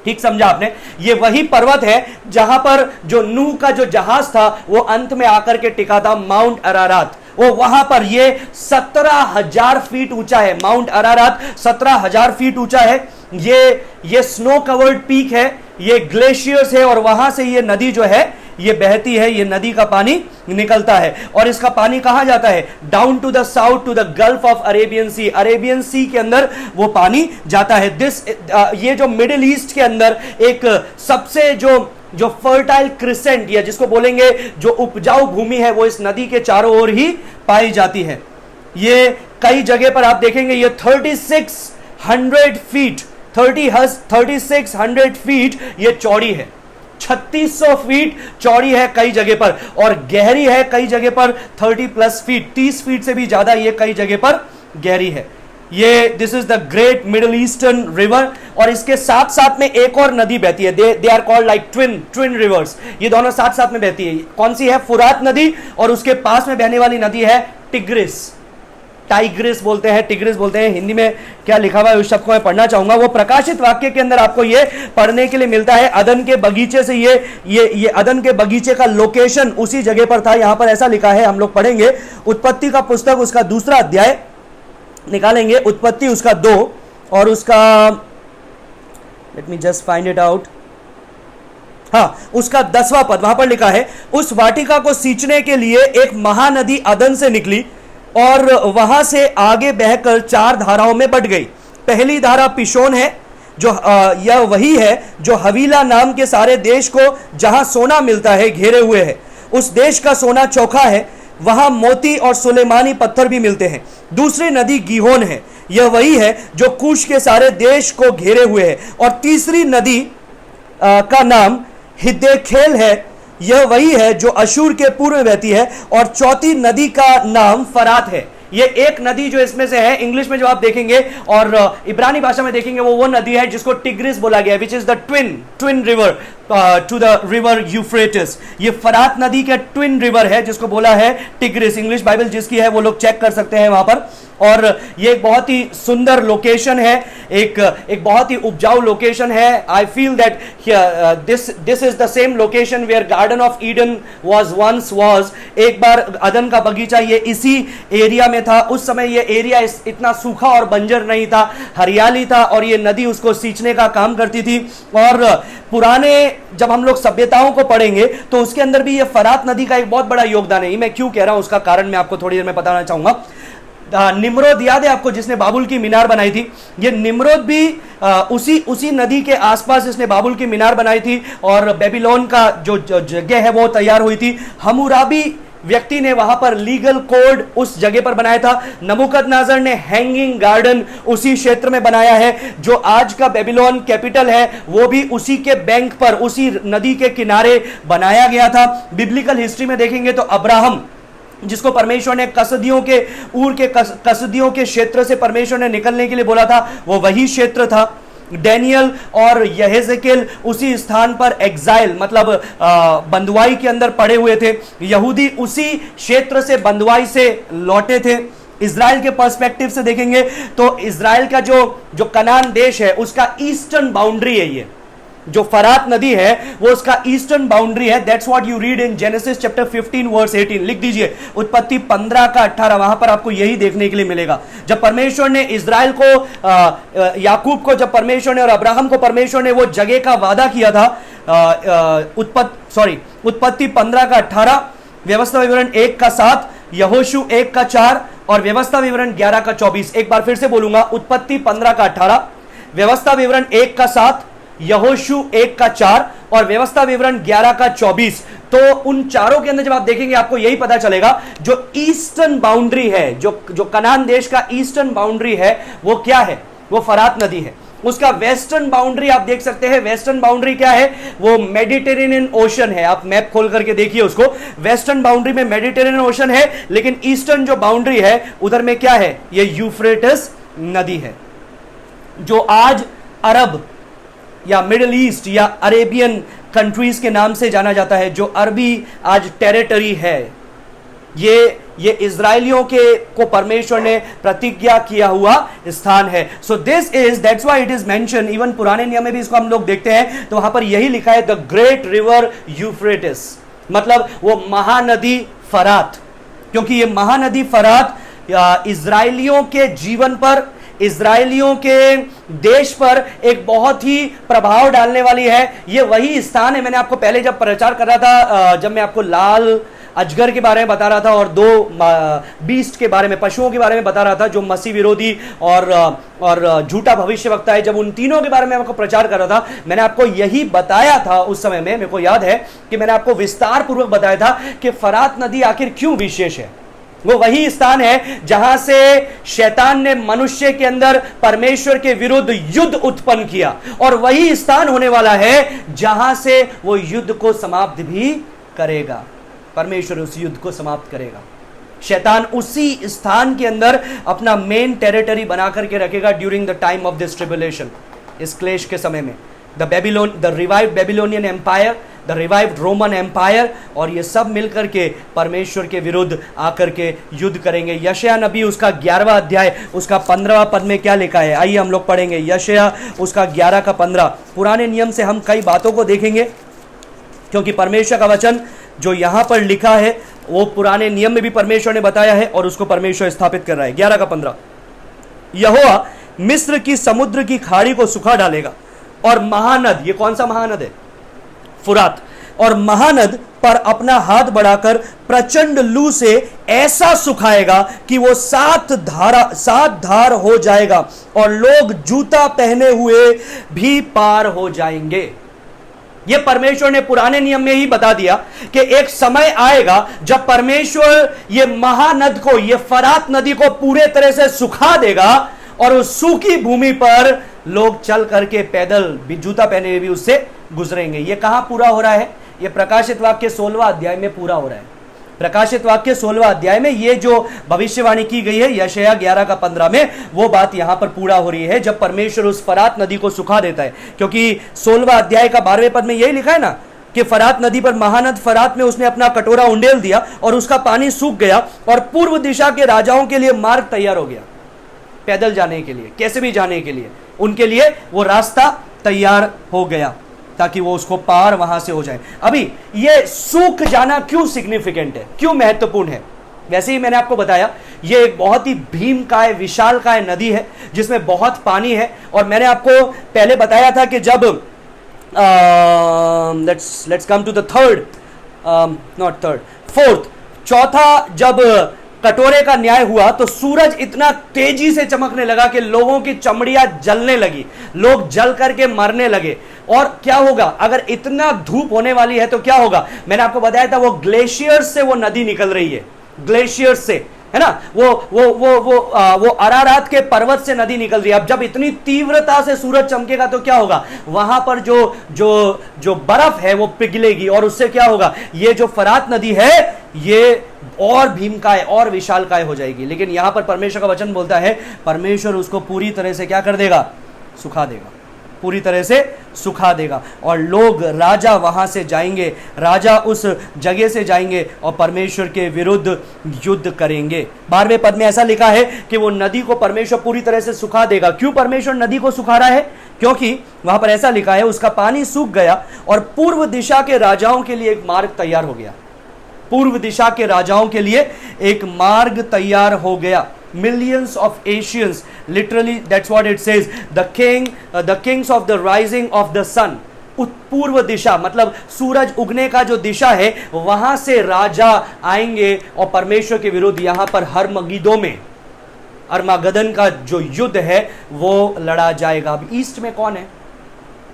ठीक समझा आपने। ये वही पर्वत है जहां पर जो नूह का जो जहाज था वो अंत में आकर के टिका था, माउंट अरारात। वो वहां पर ये 17,000 फीट ऊंचा है। माउंट अरारात 17,000 फीट ऊंचा है। ये स्नो कवर्ड पीक है, ये ग्लेशियर्स है, और वहां से ये नदी जो है ये बहती है, ये नदी का पानी निकलता है। और इसका पानी कहां जाता है? Down to the south to the gulf of Arabian sea. Arabian sea के अंदर वो पानी जाता है। ये जो मिडिल ईस्ट के अंदर एक सबसे जो फर्टाइल क्रिसेंट या जिसको बोलेंगे जो उपजाऊ भूमि है, वो इस नदी के चारों ओर ही पाई जाती है। ये कई जगह पर आप देखेंगे ये 3600 फीट ये चौड़ी है, 3600 फीट चौड़ी है कई जगह पर, और गहरी है कई जगह पर 30+ फीट, 30 फीट से भी ज्यादा ये कई जगह पर गहरी है। ये this is the great middle eastern river. और इसके साथ साथ में एक और नदी बहती है, they are called like twin rivers. ये दोनों साथ साथ में बहती है। कौन सी है? फुरात नदी, और उसके पास में बहने वाली नदी है टिग्रिस। टाइग्रिस बोलते हैं, टिग्रिस बोलते हैं, हिंदी में क्या लिखा हुआ है उस शब्द को मैं पढ़ना चाहूंगा। वो प्रकाशित वाक्य के अंदर आपको ये पढ़ने के लिए मिलता है। अदन के बगीचे से ये अदन के बगीचे का लोकेशन उसी जगह पर था। यहां पर ऐसा लिखा है, हम लोग पढ़ेंगे उत्पत्ति का पुस्तक उसका 2 अध्याय निकालेंगे, उत्पत्ति उसका 2 और उसका, let me just find it out, हाँ उसका 10वां पद। वहां पर लिखा है, उस वाटिका को सींचने के लिए एक महानदी अदन से निकली और वहां से आगे बहकर 4 धाराओं में बट गई। पहली धारा पिशोन है, जो यह वही है जो हवीला नाम के सारे देश को जहां सोना मिलता है घेरे हुए है। उस देश का सोना चोखा है, वहां मोती और सुलेमानी पत्थर भी मिलते हैं। दूसरी नदी गीहोन है, यह वही है जो कूश के सारे देश को घेरे हुए है। और तीसरी नदी का नाम हिद्देखेल है, यह वही है जो अशूर के पूर्व में बहती है। और चौथी नदी का नाम फरात है। ये एक नदी जो इसमें से है, इंग्लिश में जो आप देखेंगे और इब्रानी भाषा में देखेंगे, वो नदी है जिसको टिग्रिस बोला गया है, which is the twin river to the river Euphrates. ये फरात नदी का ट्विन रिवर है जिसको बोला है टिग्रिस। इंग्लिश बाइबल जिसकी है वो लोग चेक कर सकते हैं वहां पर। और ये एक बहुत ही सुंदर लोकेशन है, एक बहुत ही उपजाऊ लोकेशन है। I feel that this is the same location where garden of Eden was. एक बार अदन का बगीचा ये इसी एरिया में था। उस समय ये एरिया इतना सूखा और बंजर नहीं था, हरियाली था और ये नदी उसको सींचने का काम करती थी। और पुराने जब हम लोग सभ्यताओं को पढ़ेंगे तो उसके अंदर भी ये फरात नदी का एक बहुत बड़ा योगदान है। मैं क्यों कह रहा हूं उसका कारण मैं आपको थोड़ी देर में बताना चाहूंगा। निम्रोद याद है आपको, जिसने बाबुल की मीनार बनाई थी? ये निम्रोद भी उसी नदी के आसपास इसने बाबुल की मीनार बनाई थी और बेबीलोन का जो जगह है वो तैयार हुई थी। हम्मुराबी व्यक्ति ने वहां पर लीगल कोड उस जगह पर बनाया था। नबूकदनेस्सर ने हैंगिंग गार्डन उसी क्षेत्र में बनाया है। जो आज का बेबीलोन कैपिटल है वो भी उसी के बैंक पर, उसी नदी के किनारे बनाया गया था। बिब्लिकल हिस्ट्री में देखेंगे तो अब्राहम, जिसको परमेश्वर ने कसदियों के क्षेत्र से परमेश्वर ने निकलने के लिए बोला था, वो वही क्षेत्र था। डैनियल और यहेजकेल उसी स्थान पर एग्जाइल मतलब बंदुआई के अंदर पड़े हुए थे। यहूदी उसी क्षेत्र से बंदुआई से लौटे थे। इज़राइल के पर्सपेक्टिव से देखेंगे तो इज़राइल का जो कनान देश है उसका ईस्टर्न बाउंड्री है। ये जो फरात नदी है वो उसका ईस्टर्न बाउंड्री है। That's what you read in Genesis chapter 15 verse 18। लिख दीजिए उत्पत्ति 15 का 18, वहां पर आपको यही देखने के लिए मिलेगा। जब परमेश्वर ने इज़राइल को, याकूब को, जब परमेश्वर ने और अब्राहम को परमेश्वर ने वो जगह का वादा किया था, उत्पत्ति 15 का 18, व्यवस्था विवरण 1 का 7, यहोशू 1 का 4 और व्यवस्था विवरण 11 का 24। एक बार फिर से बोलूंगा, उत्पत्ति 15 का 18, व्यवस्था विवरण 1 का 7, यहोशू 1 का 4 और व्यवस्था विवरण 11 का 24। तो उन चारों के अंदर जब आप देखेंगे आपको यही पता चलेगा जो ईस्टर्न बाउंड्री है, जो कनान देश का ईस्टर्न बाउंड्री है वो क्या है? वो फरात नदी है। उसका वेस्टर्न बाउंड्री आप देख सकते हैं। वेस्टर्न बाउंड्री क्या है? वो मेडिटेरेनियन ओशन है। आप मैप खोल करके देखिए उसको। वेस्टर्न बाउंड्री में मेडिटेरेनियन ओशन है, लेकिन ईस्टर्न जो बाउंड्री है उधर में क्या है? ये यूफ्रेटिस नदी है, जो आज अरब या मिडिल ईस्ट या अरेबियन कंट्रीज के नाम से जाना जाता है, जो अरबी आज टेरिटरी है। ये इजराइलियों को परमेश्वर ने प्रतिज्ञा किया हुआ स्थान है। So that's why it is mention, even पुराने नियम में भी इसको हम लोग देखते हैं तो वहां पर यही लिखा है, द ग्रेट रिवर यूफ्रेटिस, मतलब वो महानदी फरात। क्योंकि ये महानदी फरात इजराइलियों के जीवन पर, इजराइलियों के देश पर एक बहुत ही प्रभाव डालने वाली है। ये वही स्थान है, मैंने आपको पहले जब प्रचार कर रहा था, जब मैं आपको लाल अजगर के बारे में बता रहा था और 2 बीस्ट के बारे में, पशुओं के बारे में बता रहा था, जो मसीह विरोधी और झूठा भविष्यवक्ता है, जब उन तीनों के बारे में आपको प्रचार कर रहा था, मैंने आपको यही बताया था उस समय में। मेरे को याद है कि मैंने आपको विस्तार पूर्वक बताया था कि फरात नदी आखिर क्यों विशेष है। वो वही स्थान है जहां से शैतान ने मनुष्य के अंदर परमेश्वर के विरुद्ध युद्ध उत्पन्न किया, और वही स्थान होने वाला है जहां से वो युद्ध को समाप्त भी करेगा। परमेश्वर उस युद्ध को समाप्त करेगा। शैतान उसी स्थान के अंदर अपना मेन टेरिटरी बना करके रखेगा during the time of this tribulation, इस क्लेश के समय में। The revived Babylonian empire, the revived Roman empire, और ये सब मिलकर के परमेश्वर के विरुद्ध आकर के युद्ध करेंगे। यशायाह नबी उसका 11वां अध्याय उसका 15वां पद में क्या लिखा है, आइए हम लोग पढ़ेंगे। यशायाह उसका 11 का 15। पुराने नियम से हम कई बातों को देखेंगे, क्योंकि परमेश्वर का वचन जो यहां पर लिखा है वो पुराने नियम में भी परमेश्वर ने बताया है और उसको परमेश्वर स्थापित कर रहा है। 11 का 15, यहोवा मिस्र की समुद्र की खाड़ी को सुखा डालेगा और महानद, ये कौन सा महानद है, फुरात, और महानद पर अपना हाथ बढ़ाकर प्रचंड लू से ऐसा सुखाएगा कि वो 7 धार हो जाएगा और लोग जूता पहने हुए भी पार हो जाएंगे। ये परमेश्वर ने पुराने नियम में ही बता दिया कि एक समय आएगा जब परमेश्वर ये महानद को, ये फरात नदी को पूरे तरह से सुखा देगा और उस सूखी भूमि पर लोग चल करके पैदल जूता पहने हुए भी उससे गुजरेंगे। ये कहां पूरा हो रहा है, ये प्रकाशित वाक्य 16वां अध्याय में पूरा हो रहा है। प्रकाशित वाक्य 16वां अध्याय में ये जो भविष्यवाणी की गई है यशायाह 11 का 15 में, वो बात यहां पर पूरा हो रही है जब परमेश्वर उस फरात नदी को सुखा देता है। क्योंकि 16वां अध्याय का 12वें पद में यही लिखा है ना कि फरात नदी पर महानद फरात में उसने अपना कटोरा उंडेल दिया और उसका पानी सूख गया और पूर्व दिशा के राजाओं के लिए मार्ग तैयार हो गया, पैदल जाने के लिए, कैसे भी जाने के लिए, उनके लिए वो रास्ता तैयार हो गया ताकि वो उसको पार वहां से हो जाए। अभी ये सूख जाना क्यों सिग्निफिकेंट है, क्यों महत्वपूर्ण है? वैसे ही मैंने आपको बताया ये एक बहुत ही भीमकाय विशालकाय नदी है जिसमें बहुत पानी है, और मैंने आपको पहले बताया था कि जब let's come to the fourth, चौथा, जब कटोरे का न्याय हुआ तो सूरज इतना तेजी से चमकने लगा कि लोगों की चमड़ियां जलने लगी, लोग जल करके मरने लगे। और क्या होगा अगर इतना धूप होने वाली है तो क्या होगा? मैंने आपको बताया था वो ग्लेशियर्स से वो नदी निकल रही है, ग्लेशियर्स से, है ना, वो अरारात के पर्वत से नदी निकल रही है। अब जब इतनी तीव्रता से सूरज चमकेगा तो क्या होगा? वहां पर जो बर्फ है वो पिघलेगी और उससे क्या होगा? ये जो फरात नदी है ये और भीमकाय और विशालकाय हो जाएगी। लेकिन यहां पर परमेश्वर का वचन बोलता है परमेश्वर उसको पूरी तरह से क्या कर देगा? सुखा देगा, पूरी तरह से सुखा देगा, और लोग, राजा वहां से जाएंगे, राजा उस जगह से जाएंगे और परमेश्वर के विरुद्ध युद्ध करेंगे। 12वें पद में ऐसा लिखा है कि वो नदी को परमेश्वर पूरी तरह से सुखा देगा। क्यों परमेश्वर नदी को सुखा रहा है? क्योंकि वहां पर ऐसा लिखा है उसका पानी सूख गया और पूर्व दिशा के राजाओं के लिए एक मार्ग तैयार हो गया। पूर्व दिशा के राजाओं के लिए एक मार्ग तैयार हो गया। Millions of Asians, literally that's what it says, the kings of the rising of the sun, पूर्व दिशा मतलब सूरज उगने का जो दिशा है वहां से राजा आएंगे और परमेश्वर के विरुद्ध यहां पर हरमगिदो में, अरमागदन का जो युद्ध है वो लड़ा जाएगा। अब ईस्ट में कौन है?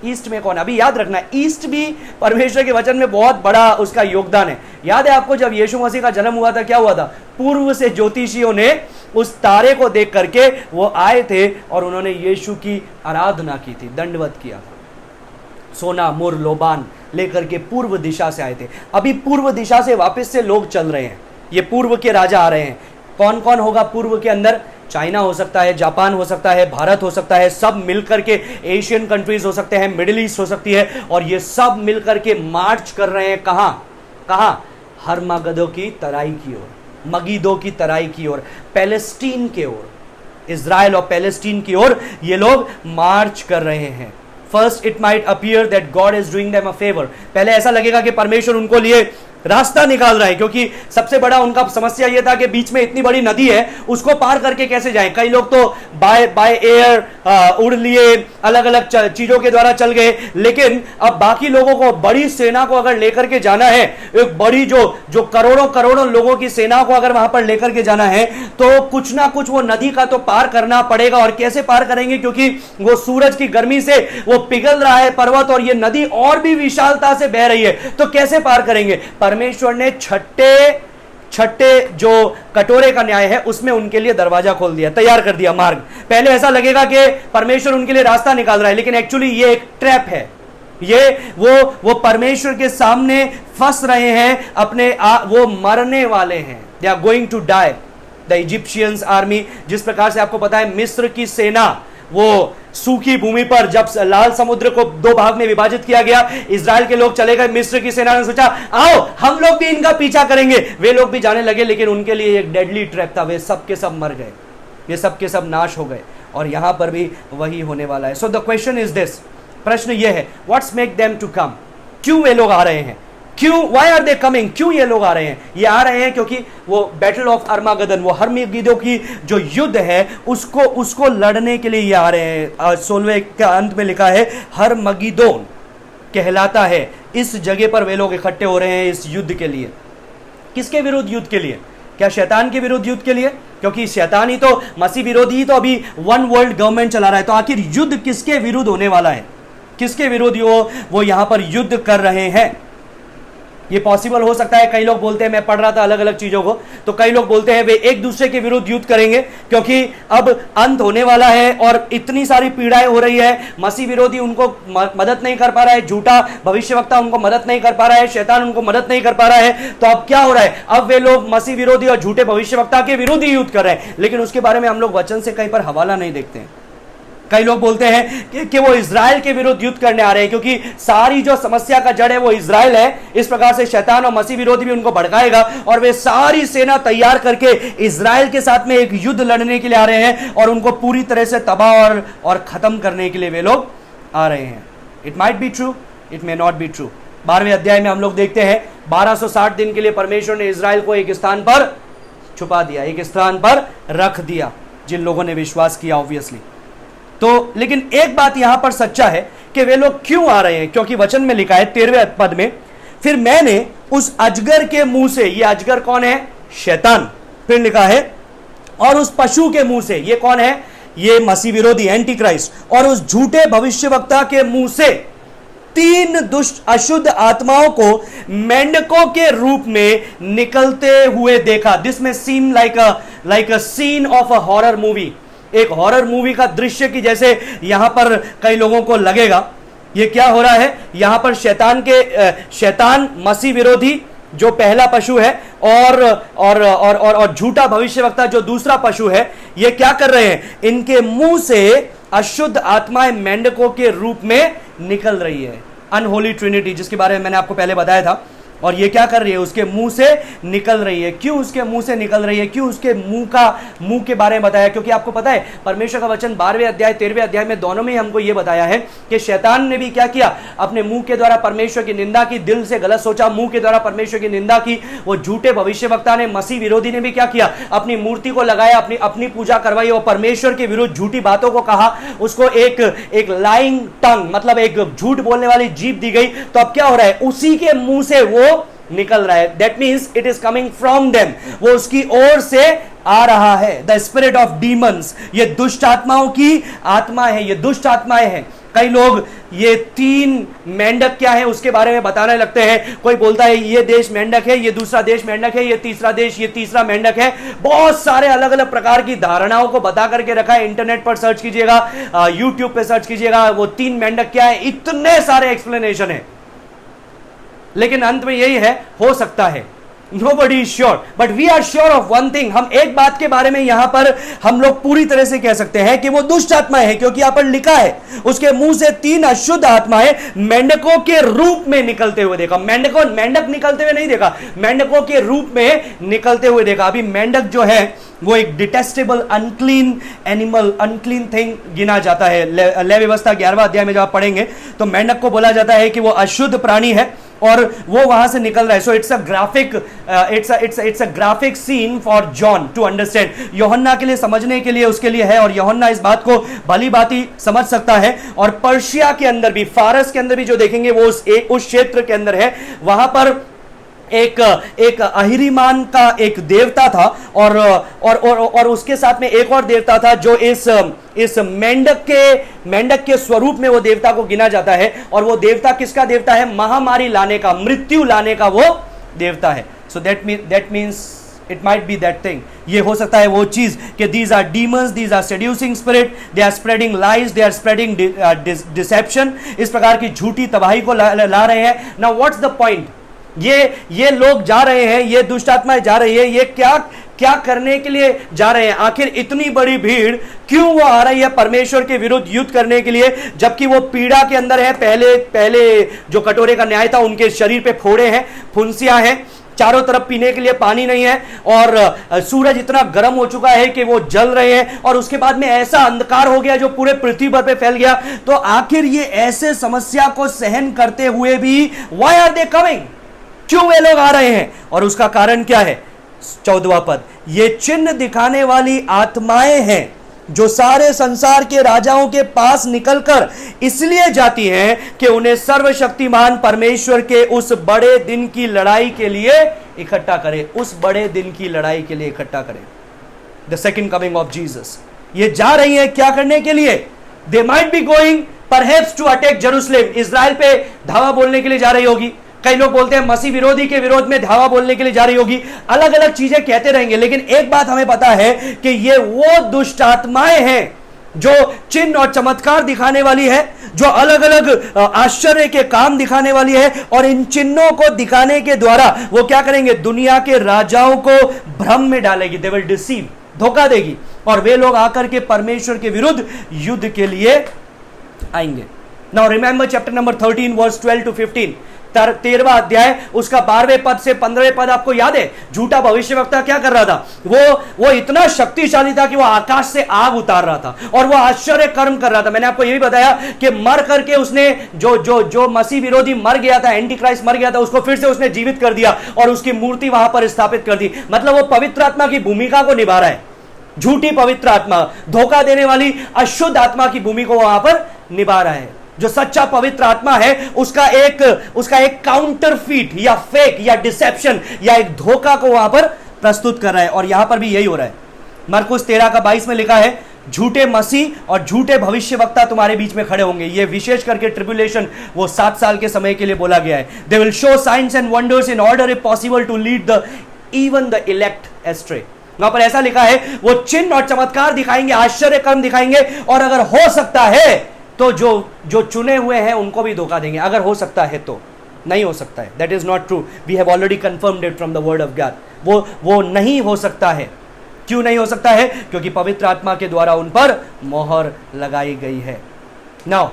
ईस्ट में कौन है? अभी याद रखना, ईस्ट भी परमेश्वर के वचन में बहुत बड़ा उसका योगदान है। याद है आपको जब यीशु मसीह का जन्म हुआ था, क्या हुआ था? पूर्व से ज्योतिषियों ने उस तारे को देख करके वो आए थे और उन्होंने यीशु की आराधना की थी, दंडवत किया था। सोना, मुर, लोबान लेकर के पूर्व दिशा से आए थे। अभी पूर्व दिशा से वापस से लोग चल रहे हैं, ये पूर्व के राजा आ रहे हैं। कौन कौन होगा पूर्व के अंदर? चाइना हो सकता है, जापान हो सकता है, भारत हो सकता है, सब मिलकर के एशियन कंट्रीज हो सकते हैं, मिडिल ईस्ट हो सकती है, और ये सब मिलकर के मार्च कर रहे हैं। कहां? हरमगदो की तराई की ओर, मगिदो की तराई की ओर, पैलेस्टीन के ओर, इजराइल और पैलेस्टीन की ओर ये लोग मार्च कर रहे हैं। First it might appear that God is doing them a favour. पहले ऐसा लगेगा कि परमेश्वर उनको लिए रास्ता निकाल रहा है, क्योंकि सबसे बड़ा उनका समस्या यह था कि बीच में इतनी बड़ी नदी है, उसको पार करके कैसे जाएं। कई लोग तो बाय एयर उड़ लिए, अलग अलग चीजों के द्वारा चल गए, लेकिन अब बाकी लोगों को, बड़ी सेना को अगर लेकर के जाना है, एक बड़ी जो करोड़ों लोगों की सेना को अगर वहां पर लेकर के जाना है तो कुछ ना कुछ वो नदी का तो पार करना पड़ेगा। और कैसे पार करेंगे? क्योंकि वो सूरज की गर्मी से वो पिघल रहा है पर्वत, और ये नदी और भी विशालता से बह रही है, तो कैसे पार करेंगे? परमेश्वर ने छठे जो कटोरे का न्याय है उसमें उनके लिए दरवाजा खोल दिया, तैयार कर दिया मार्ग। पहले ऐसा लगेगा कि परमेश्वर उनके लिए रास्ता निकाल रहा है, लेकिन एक्चुअली ये एक ट्रैप है। ये वो परमेश्वर के सामने फंस रहे हैं, वो मरने वाले हैं। They are going to die. The Egyptians army, जिस प्रकार से आपको पता है मिस्र की सेना वो सूखी भूमि पर जब लाल समुद्र को दो भाग में विभाजित किया गया, इजराइल के लोग चले गए, मिस्र की सेना ने सोचा आओ हम लोग भी इनका पीछा करेंगे, वे लोग भी जाने लगे, लेकिन उनके लिए एक डेडली ट्रैप था, वे सब के सब मर गए, ये सब के सब नाश हो गए, और यहां पर भी वही होने वाला है। So the question is this, प्रश्न यह है, what's make them to come, क्यों वे लोग आ रहे हैं, क्यों, वाई आर दे कमिंग, क्यों ये लोग आ रहे हैं? ये आ रहे हैं क्योंकि वो बैटल ऑफ अर्मागदन, वो हर्मगिदों की जो युद्ध है उसको लड़ने के लिए ये आ रहे हैं। 16वें के अंत में लिखा है हर्मगिदोन कहलाता है, इस जगह पर वे लोग इकट्ठे हो रहे हैं इस युद्ध के लिए। किसके विरुद्ध युद्ध के लिए? क्या शैतान के विरुद्ध युद्ध के लिए? क्योंकि शैतान ही तो, मसीह विरोधी ही तो अभी वन वर्ल्ड गवर्नमेंट चला रहा है, तो आखिर युद्ध किसके विरुद्ध होने वाला है? किसके विरुद्ध वो यहां पर युद्ध कर रहे हैं? ये पॉसिबल हो सकता है, कई लोग बोलते हैं, मैं पढ़ रहा था अलग अलग चीजों को, तो कई लोग बोलते हैं वे एक दूसरे के विरुद्ध युद्ध करेंगे क्योंकि अब अंत होने वाला है और इतनी सारी पीड़ाएं हो रही है, मसीह विरोधी उनको मदद नहीं कर पा रहा है, झूठा भविष्यवक्ता उनको मदद नहीं कर पा रहा है, शैतान उनको मदद नहीं कर पा रहा है, तो अब क्या हो रहा है? अब वे लोग मसीह विरोधी और झूठे भविष्यवक्ता के विरुद्ध ही युद्ध कर रहे हैं, लेकिन उसके बारे में हम लोग वचन से कहीं पर हवाला नहीं देखते हैं। कई लोग बोलते हैं कि वो इजराइल के विरुद्ध युद्ध करने आ रहे हैं क्योंकि सारी जो समस्या का जड़ है वो इजराइल है, इस प्रकार से शैतान और मसीह विरोधी भी उनको भड़काएगा और वे सारी सेना तैयार करके इजराइल के साथ में एक युद्ध लड़ने के लिए आ रहे हैं और उनको पूरी तरह से तबाह और खत्म करने के लिए वे लोग आ रहे हैं। It might be true, it may not be true. 12वें अध्याय में हम लोग देखते हैं 1260 दिन के लिए परमेश्वर ने इजराइल को एक स्थान पर छुपा दिया, एक स्थान पर रख दिया, जिन लोगों ने विश्वास किया ऑब्वियसली। तो लेकिन एक बात यहां पर सच्चा है कि वे लोग क्यों आ रहे हैं, क्योंकि वचन में लिखा है 13वें पद में, फिर मैंने उस अजगर के मुंह से, ये अजगर कौन है? शैतान। फिर लिखा है और उस पशु के मुंह से, ये कौन है? ये मसीह विरोधी एंटी क्राइस्ट, और उस झूठे भविष्यवक्ता के मुंह से 3 दुष्ट अशुद्ध आत्माओं को मेंढकों के रूप में निकलते हुए देखा। दिस में seem like a scene of a horror movie, एक हॉरर मूवी का दृश्य की जैसे यहां पर कई लोगों को लगेगा। ये क्या हो रहा है? यहां पर शैतान मसीह विरोधी जो पहला पशु है और झूठा भविष्यवक्ता जो दूसरा पशु है, ये क्या कर रहे हैं? इनके मुंह से अशुद्ध आत्माएं मेंढकों के रूप में निकल रही है। अनहोली ट्रिनिटी, जिसके बारे में मैंने आपको पहले बताया था, और ये क्या कर रही है? उसके मुंह से निकल रही है। क्यों उसके मुंह से निकल रही है? क्यों उसके मुंह के बारे में बताया? क्योंकि आपको पता है परमेश्वर का वचन 12वें अध्याय 13वें अध्याय में दोनों में हमको ये बताया है कि शैतान ने भी क्या किया? अपने मुंह के द्वारा परमेश्वर की निंदा की, दिल से गलत सोचा, मुंह के द्वारा परमेश्वर की निंदा की। वो झूठे भविष्यवक्ता ने, मसीह विरोधी ने भी क्या किया? अपनी मूर्ति को लगाया, अपनी पूजा करवाई और परमेश्वर के विरुद्ध झूठी बातों को कहा, उसको एक लाइंग टंग, मतलब एक झूठ बोलने वाली जीभ दी गई। तो अब क्या हो रहा है? उसी के मुंह से वो निकल रहा है। That means it is coming from them, वो उसकी ओर से आ रहा है। द स्पिरिट ऑफ डीमंस, ये दुष्ट आत्माओं की आत्मा है, ये दुष्ट आत्माएं हैं। कई लोग ये 3 मेंढक क्या है उसके बारे में बताने लगते हैं। कोई बोलता है ये देश मेंढक है, ये दूसरा देश मेंढक है, ये तीसरा देश, ये तीसरा मेंढक है। बहुत सारे अलग अलग प्रकार की धारणाओं को बता करके रखा है। इंटरनेट पर सर्च कीजिएगा, यूट्यूब पे सर्च कीजिएगा, वो 3 मेंढक क्या है, इतने सारे एक्सप्लेनेशन है। लेकिन अंत में यही है, हो सकता है, nobody is sure, but we are sure of one thing। हम एक बात के बारे में यहां पर हम लोग पूरी तरह से कह सकते हैं कि वो दुष्ट आत्माएं हैं, क्योंकि यहां पर लिखा है उसके मुंह से 3 अशुद्ध आत्माएं मेंढकों के रूप में निकलते हुए देखा। मेंढक निकलते हुए नहीं देखा, मेंढकों के रूप में निकलते हुए देखा। अभी मेंढक जो है वो एक detestable unclean animal, unclean thing गिना जाता है। लय व्यवस्था 11वां अध्याय में जब आप पढ़ेंगे तो मेंढक को बोला जाता है कि वो अशुद्ध प्राणी है और वो वहां से निकल रहा है। So it's a graphic scene for John to understand. यूहन्ना के लिए समझने के लिए उसके लिए है, और यूहन्ना इस बात को भली भांति समझ सकता है। और पर्शिया के अंदर भी, फारस के अंदर भी जो देखेंगे वो उस क्षेत्र के अंदर है। वहां पर एक अहिरीमान का एक देवता था और उसके साथ में एक और देवता था जो इस मेंढक के स्वरूप में वो देवता को गिना जाता है। और वो देवता किसका देवता है? महामारी लाने का, मृत्यु लाने का वो देवता है। So that means it might be that thing. ये हो सकता है वो चीज कि these are demons, these are seducing spirit, they are spreading lies, they are spreading deception. इस प्रकार की झूठी तबाही को ला रहे हैं। Now what's the point? ये लोग जा रहे हैं, ये दुष्ट आत्माएं जा रही है, ये क्या करने के लिए जा रहे हैं? आखिर इतनी बड़ी भीड़ क्यों वो आ रही है परमेश्वर के विरुद्ध युद्ध करने के लिए, जबकि वो पीड़ा के अंदर है। पहले जो कटोरे का न्याय था, उनके शरीर पे फोड़े हैं, फुंसियां हैं, चारों तरफ पीने के लिए पानी नहीं है, और सूरज इतना गर्म हो चुका है कि वो जल रहे हैं, और उसके बाद में ऐसा अंधकार हो गया जो पूरे पृथ्वी भर पे फैल गया। तो आखिर ये ऐसे समस्या को सहन करते हुए भी व्हाई आर दे कमिंग, क्यों वे लोग आ रहे हैं? और उसका कारण क्या है? 14वां पद, ये चिन्ह दिखाने वाली आत्माएं हैं जो सारे संसार के राजाओं के पास निकलकर इसलिए जाती हैं कि उन्हें सर्वशक्तिमान परमेश्वर के उस बड़े दिन की लड़ाई के लिए इकट्ठा करें। उस बड़े दिन की लड़ाई के लिए इकट्ठा करें, the second coming of Jesus. ये जा रही है क्या करने के लिए? They might be going perhaps to attack Jerusalem. Israel पे धावा बोलने के लिए जा रही होगी। कई लोग बोलते हैं मसीह विरोधी के विरोध में धावा बोलने के लिए जा रही होगी। अलग अलग चीजें कहते रहेंगे, लेकिन एक बात हमें पता है कि ये वो दुष्ट आत्माएं हैं जो चिन्ह और चमत्कार दिखाने वाली है, जो अलग अलग आश्चर्य के काम दिखाने वाली है, और इन चिन्हों को दिखाने के द्वारा वो क्या करेंगे? दुनिया के राजाओं को भ्रम में डालेगी। दे विल डिसीव, धोखा देगी, और वे लोग आकर के परमेश्वर के विरुद्ध युद्ध के लिए आएंगे। Now remember chapter number 13 verse 12 to 15, 13वां अध्याय, उसका 12वें पद से 15वें पद आपको याद है? झूठा भविष्यवक्ता क्या कर रहा था? वो इतना शक्तिशाली था कि वो आकाश से आग उतार रहा था, और वो आश्चर्य कर्म कर रहा था। मैंने आपको ये भी बताया कि मर करके उसने जो मसीह विरोधी मर गया था, एंटी क्राइस्ट मर गया था, उसको फिर से उसने जीवित कर दिया और उसकी मूर्ति वहां पर स्थापित कर दी। मतलब वो पवित्र आत्मा की भूमिका को निभा रहा है। झूठी पवित्र आत्मा, धोखा देने वाली अशुद्ध आत्मा की भूमि को वहां पर निभा रहा है। जो सच्चा पवित्र आत्मा है, उसका एक काउंटरफीट या फेक या डिसेप्शन या एक धोखा को वहां पर प्रस्तुत कर रहा है। और यहां पर भी यही हो रहा है। मरकुस 13:22 में लिखा है, झूठे मसीह और झूठे भविष्यवक्ता तुम्हारे बीच में खड़े होंगे। ये विशेष करके ट्रिब्यूलेशन, वो 7 साल के समय के लिए बोला गया है। They will show signs and wonders in order if possible to lead even the elect astray. वहां पर ऐसा लिखा है, वो चिन्ह और चमत्कार दिखाएंगे, आश्चर्य कर्म दिखाएंगे, और अगर हो सकता है तो जो चुने हुए हैं उनको भी धोखा देंगे। अगर हो सकता है तो, नहीं हो सकता है, that is not true. We have already confirmed it from the word of God. वो नहीं हो सकता है। क्यों नहीं हो सकता है? क्योंकि पवित्र आत्मा के द्वारा उन पर मोहर लगाई गई है। नाउ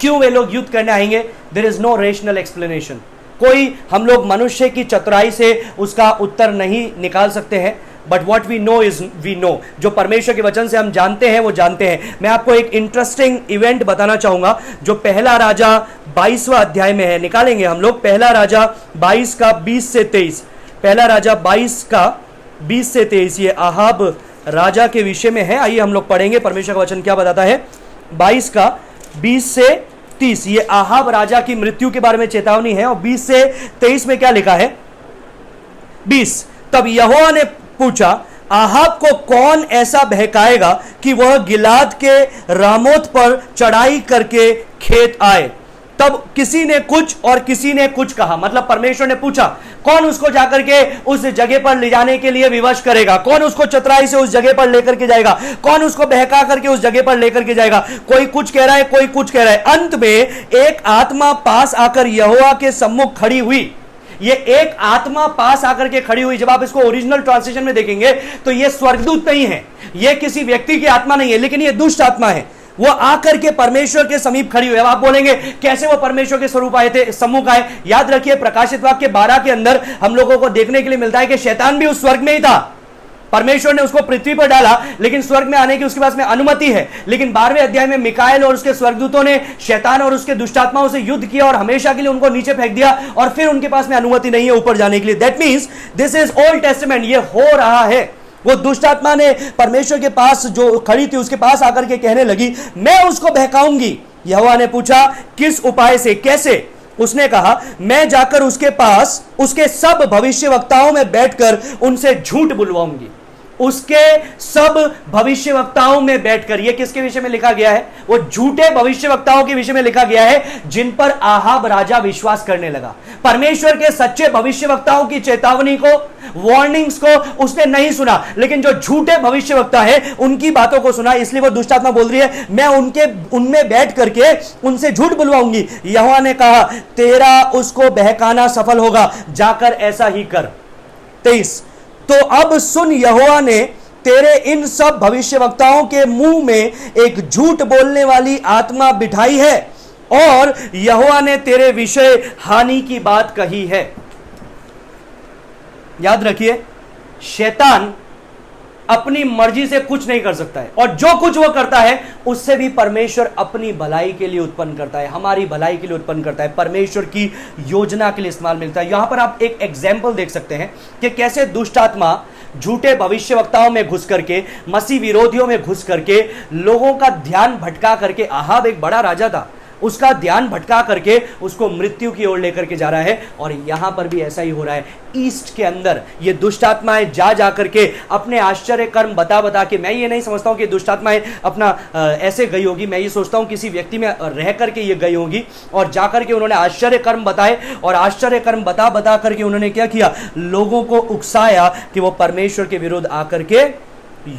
क्यों वे लोग युद्ध करने आएंगे? There is no rational explanation. कोई हम लोग मनुष्य की चतुराई से उसका उत्तर नहीं निकाल सकते हैं, but what we know is we know. जो परमेश्वर के वचन से हम जानते हैं वो जानते हैं। मैं आपको एक इंटरेस्टिंग इवेंट बताना चाहूंगा जो पहला राजा 22वां अध्याय में है। निकालेंगे हम लोग पहला राजा 22 का 20 से 23। पहला राजा 22 का 20 से 23, ये आहाब राजा के विषय में है। आइए हम लोग पढ़ेंगे परमेश्वर का वचन क्या बताता है। 22 का 20 से 30, ये आहाब राजा की मृत्यु के बारे में चेतावनी है। और 20 से 23 में क्या लिखा है? 20, तब यहोवा ने पूछा, आहाब को कौन ऐसा बहकाएगा कि वह गिलाद के रामोत पर चढ़ाई करके खेत आए? तब किसी ने कुछ और किसी ने कुछ कहा। मतलब परमेश्वर ने पूछा, कौन उसको जाकर के उस जगह पर ले जाने के लिए विवश करेगा? कौन उसको चतुराई से उस जगह पर लेकर के जाएगा? कौन उसको बहका करके उस जगह पर लेकर के जाएगा? कोई कुछ कह रहा है, कोई कुछ कह रहा है। अंत में एक आत्मा पास आकर यहोवा के सम्मुख खड़ी हुई। ये एक आत्मा पास आकर के खड़ी हुई, जब आप इसको ओरिजिनल ट्रांसलेशन में देखेंगे तो ये स्वर्गदूत नहीं है, ये किसी व्यक्ति की आत्मा नहीं है, लेकिन ये दुष्ट आत्मा है। वो आकर के परमेश्वर के समीप खड़ी हुई। अब आप बोलेंगे कैसे वो परमेश्वर के स्वरूप आए थे, सम्मुख आए? याद रखिए प्रकाशित वाक्य 12 के अंदर हम लोगों को देखने के लिए मिलता है कि शैतान भी उस स्वर्ग में ही था। परमेश्वर ने उसको पृथ्वी पर डाला, लेकिन स्वर्ग में आने की उसके पास में अनुमति है। लेकिन 12वें अध्याय में मिकाएल और उसके स्वर्गदूतों ने शैतान और उसके दुष्टात्माओं से युद्ध किया और हमेशा के लिए उनको नीचे फेंक दिया, और फिर उनके पास में अनुमति नहीं है ऊपर जाने के लिए। That means this is old testament, ये हो रहा है। वो दुष्टात्मा ने परमेश्वर के पास जो खड़ी थी उसके पास आकर के कहने लगी, मैं उसको बहकाऊंगी। यहोवा ने पूछा, किस उपाय से, कैसे? उसने कहा, मैं जाकर उसके पास उसके सब भविष्यवक्ताओं में बैठकर उनसे झूठ बुलवाऊंगी। उसके सब भविष्यवक्ताओं में बैठकर, ये किसके विषय में लिखा गया है? वो झूठे भविष्यवक्ताओं के विषय में लिखा गया है जिन पर आहाब राजा विश्वास करने लगा। परमेश्वर के सच्चे भविष्यवक्ताओं की चेतावनी को, वार्निंग्स को उसने नहीं सुना, लेकिन जो झूठे भविष्यवक्ता है उनकी बातों को सुना। इसलिए वो दुष्टात्मा बोल रही है, मैं उनमें बैठ करके उनसे झूठ बुलवाऊंगी। यहोवा ने कहा, तेरा उसको बहकाना सफल होगा, जाकर ऐसा ही कर। 23, तो अब सुन, यहोवा ने तेरे इन सब भविष्यवक्ताओं के मुंह में एक झूठ बोलने वाली आत्मा बिठाई है और यहोवा ने तेरे विषय हानि की बात कही है। याद रखिए, शैतान अपनी मर्जी से कुछ नहीं कर सकता है, और जो कुछ वो करता है उससे भी परमेश्वर अपनी भलाई के लिए उत्पन्न करता है, हमारी भलाई के लिए उत्पन्न करता है, परमेश्वर की योजना के लिए इस्तेमाल मिलता है। यहां पर आप एक एग्जाम्पल देख सकते हैं कि कैसे दुष्ट आत्मा झूठे भविष्यवक्ताओं में घुस करके, मसीह विरोधियों में घुस करके लोगों का ध्यान भटका करके, आहाब एक बड़ा राजा था, उसका ध्यान भटका करके उसको मृत्यु की ओर लेकर के जा रहा है। और यहां पर भी ऐसा ही हो रहा है। ईस्ट के अंदर ये दुष्ट आत्माएं जा करके अपने आश्चर्य कर्म बता के, मैं ये नहीं समझता हूं कि दुष्ट आत्माएं अपना ऐसे गई होगी, मैं ये सोचता हूं किसी व्यक्ति में रह करके ये गई होगी और जाकर के उन्होंने आश्चर्य कर्म बताए, और आश्चर्य कर्म बता करके उन्होंने क्या किया, लोगों को उकसाया कि वो परमेश्वर के विरुद्ध आकर के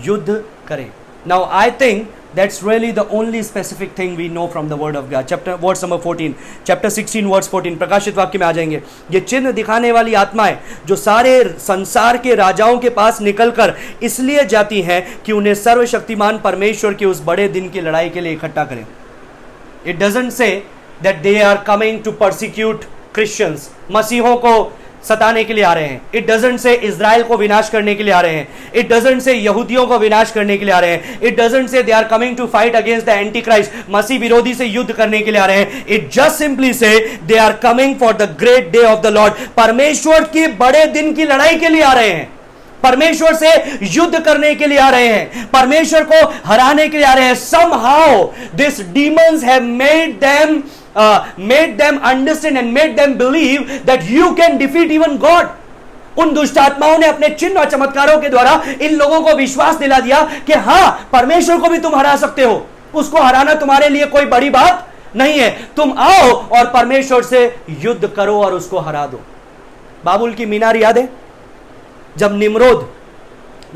युद्ध करें। Now I think that's really the only specific thing we know from the word of God. Verse number 14, chapter 16 verse 14, प्रकाशित वाक्य में आ जाएंगे। ये चिन्ह दिखाने वाली आत्माएं जो सारे संसार के राजाओं के पास निकलकर इसलिए जाती हैं कि उन्हें सर्वशक्तिमान परमेश्वर के उस बड़े दिन की लड़ाई के लिए इकट्ठा करें। It doesn't say that they are coming to persecute Christians, मसीहों को सताने के लिए आ रहे हैं। इट डजंट से इजराइल को विनाश करने के लिए आ रहे हैं। इट डजंट से यहूदियों को विनाश करने के लिए आ रहे हैं। It doesn't say they are coming to fight against the antichrist, मसीह विरोधी से युद्ध करने के लिए आ रहे हैं। It just simply say they are coming for the great day of the Lord, परमेश्वर के बड़े दिन की लड़ाई के लिए आ रहे हैं, परमेश्वर से युद्ध करने के लिए आ रहे हैं, परमेश्वर को हराने के लिए आ रहे हैं। Somehow these demons have made them understand and made them believe that you can defeat even God. उन दुष्ट आत्माओं ने अपने चिन्ह और चमत्कारों के द्वारा इन लोगों को विश्वास दिला दिया कि हां, परमेश्वर को भी तुम हरा सकते हो, उसको हराना तुम्हारे लिए कोई बड़ी बात नहीं है, तुम आओ और परमेश्वर से युद्ध करो और उसको हरा दो। बाबुल की मीनार याद है, जब निम्रोद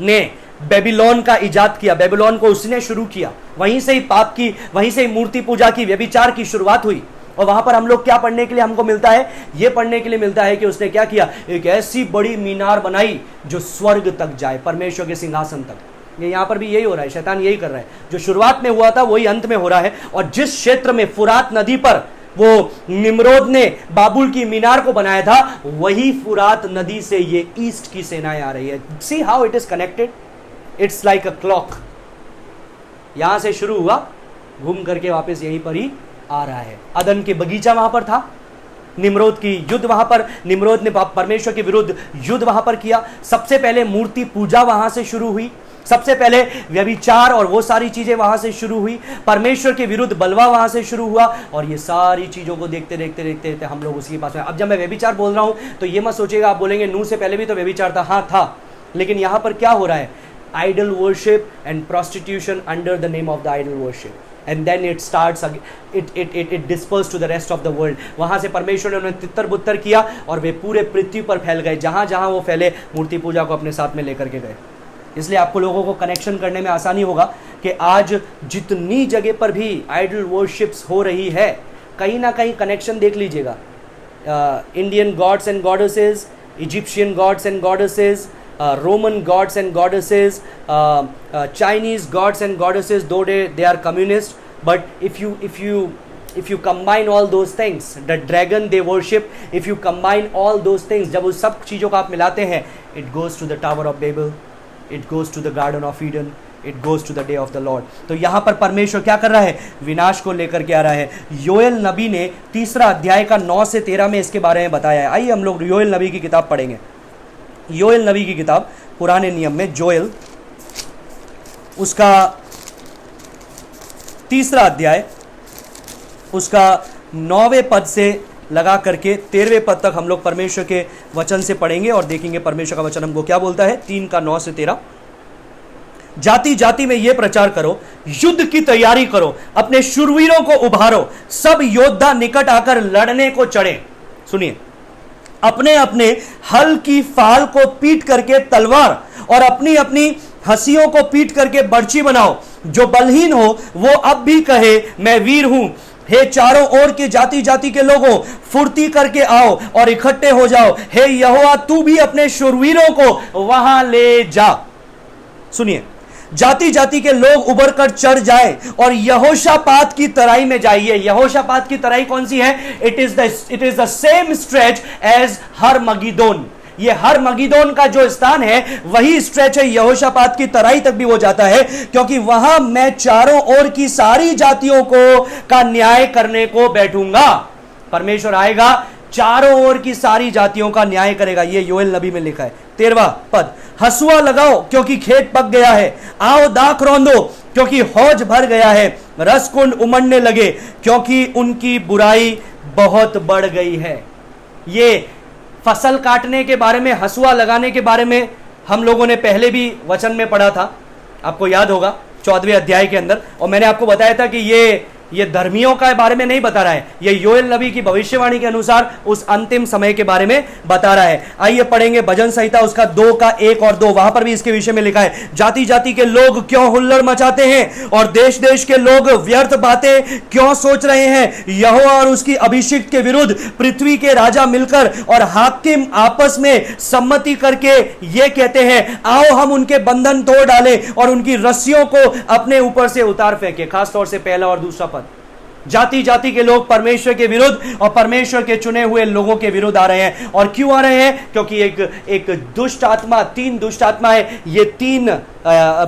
ने बेबीलोन का इजाद किया, बेबीलोन को उसने शुरू किया, वहीं से ही पाप की, वहीं से ही मूर्ति पूजा की, व्यभिचार की शुरुआत हुई। और वहां पर हम लोग क्या पढ़ने के लिए हमको मिलता है, यह पढ़ने के लिए मिलता है कि उसने क्या किया, एक ऐसी बड़ी मीनार बनाई जो स्वर्ग तक जाए, परमेश्वर के सिंहासन तक। ये यहां पर भी यही हो रहा है, शैतान यही कर रहा है, जो शुरुआत में हुआ था वही अंत में हो रहा है। और जिस क्षेत्र में फुरात नदी पर वो निम्रोद ने बाबुल की मीनार को बनाया था, वही फुरात नदी से ये ईस्ट की सेनाएं आ रही है। See how it is connected, it's like a clock, यहां से शुरू हुआ, घूम करके वापस यहीं पर ही आ रहा है। अदन के बगीचा वहां पर था, निम्रोद की युद्ध वहां पर, निम्रोद ने परमेश्वर के विरुद्ध युद्ध वहां पर किया। सबसे पहले मूर्ति पूजा वहां से शुरू हुई, सबसे पहले व्यभिचार और वो सारी चीजें वहां से शुरू हुई, परमेश्वर के विरुद्ध बलवा वहां से शुरू हुआ। और ये सारी चीजों को देखते देखते देखते देखते हम लोग उसी के पास में। अब जब मैं व्यभिचार बोल रहा हूं तो ये मत सोचिएगा, आप बोलेंगे नूह से पहले भी तो व्यभिचार था। हाँ था, लेकिन यहां पर क्या हो रहा है, idol worship and prostitution under the name of the idol worship, and then it starts it dispersed to the rest of the world। वहां से परमेश्वर ने उन्हें तितर बुत्तर किया और वे पूरे पृथ्वी पर फैल गए, जहां जहां वो फैले मूर्ति पूजा को अपने साथ में लेकर के गए। इसलिए आपको लोगों को कनेक्शन करने में आसानी होगा कि आज जितनी जगह पर भी आइडल वर्शिप्स हो रही है, कहीं ना कहीं कनेक्शन देख लीजिएगा। Indian gods and goddesses, Egyptian gods and goddesses, Roman gods and goddesses, Chinese gods and goddesses, though they are communist, but if you combine all those things, the dragon they worship, if you combine all those things, जब उस सब चीज़ों को आप मिलाते हैं, it goes to the Tower of Babel, it goes to the Garden of Eden, it goes to the day of the Lord। तो यहाँ पर परमेश्वर क्या कर रहा है, विनाश को लेकर के आ रहा है। योएल नबी ने 3 अध्याय का 9 से 13 में इसके बारे में बताया है। आइए हम लोग योएल नबी की किताब पढ़ेंगे। योएल नबी की किताब, पुराने नियम में जोएल, उसका 3 अध्याय, उसका 9वें पद से लगा करके 13वें पद तक हम लोग परमेश्वर के वचन से पढ़ेंगे और देखेंगे परमेश्वर का वचन हमको क्या बोलता है। 3 का 9 से 13, जाति जाति में यह प्रचार करो, युद्ध की तैयारी करो, अपने शूरवीरों को उभारो, सब योद्धा निकट आकर लड़ने को चढ़े। सुनिए, अपने अपने हल की फाल को पीट करके तलवार और अपनी अपनी हंसियों को पीट करके बर्छी बनाओ। जो बलहीन हो वो अब भी कहे मैं वीर हूं, हे चारों ओर के जाति जाति के लोगों, फुर्ती करके आओ और इकट्ठे हो जाओ। हे यहोवा, तू भी अपने शूरवीरों को वहां ले जा। सुनिए, जाति जाति के लोग उबर कर चढ़ जाए और यहोशापात की तराई में जाइए। यहोशापात की तराई कौन सी है? It is the same stretch as Harmagedon. ये हरमगिदोन का जो स्थान है वही स्ट्रेच है, यहोशापात की तराई तक भी वो जाता है, क्योंकि वहां मैं चारों ओर की सारी जातियों को का न्याय करने को बैठूंगा। परमेश्वर आएगा, चारों ओर की सारी जातियों का न्याय करेगा। ये योएल नबी में लिखा है। 13वां पद, हसुआ लगाओ क्योंकि खेत पक गया है, आओ दाख रौंदो क्योंकि हौज भर गया है, रसकुंड उमड़ने लगे क्योंकि उनकी बुराई बहुत बढ़ गई है। ये फसल काटने के बारे में, हसुआ लगाने के बारे में हम लोगों ने पहले भी वचन में पढ़ा था, आपको याद होगा 14वें अध्याय के अंदर। और मैंने आपको बताया था कि ये धर्मियों का बारे में नहीं बता रहा है, ये योएल नबी की भविष्यवाणी के अनुसार उस अंतिम समय के बारे में बता रहा है। आइए पढ़ेंगे भजन संहिता उसका 2 का 1 और 2, वहां पर भी इसके विषय में लिखा है, जाति जाति के लोग क्यों हुल्लड़ मचाते हैं और देश देश के लोग व्यर्थ बातें क्यों सोच रहे हैं। यहोवा और उसकी अभिषिक्त के विरुद्ध पृथ्वी के राजा मिलकर और हाकिम आपस में सम्मति करके ये कहते हैं, आओ हम उनके बंधन तोड़ डालें और उनकी रस्सियों को अपने ऊपर से उतार फेंके। खासतौर से पहला और दूसरा पद, जाति जाति के लोग परमेश्वर के विरुद्ध और परमेश्वर के चुने हुए लोगों के विरुद्ध आ रहे हैं। और क्यों आ रहे हैं? क्योंकि एक दुष्ट आत्मा, 3 दुष्ट आत्मा है, ये 3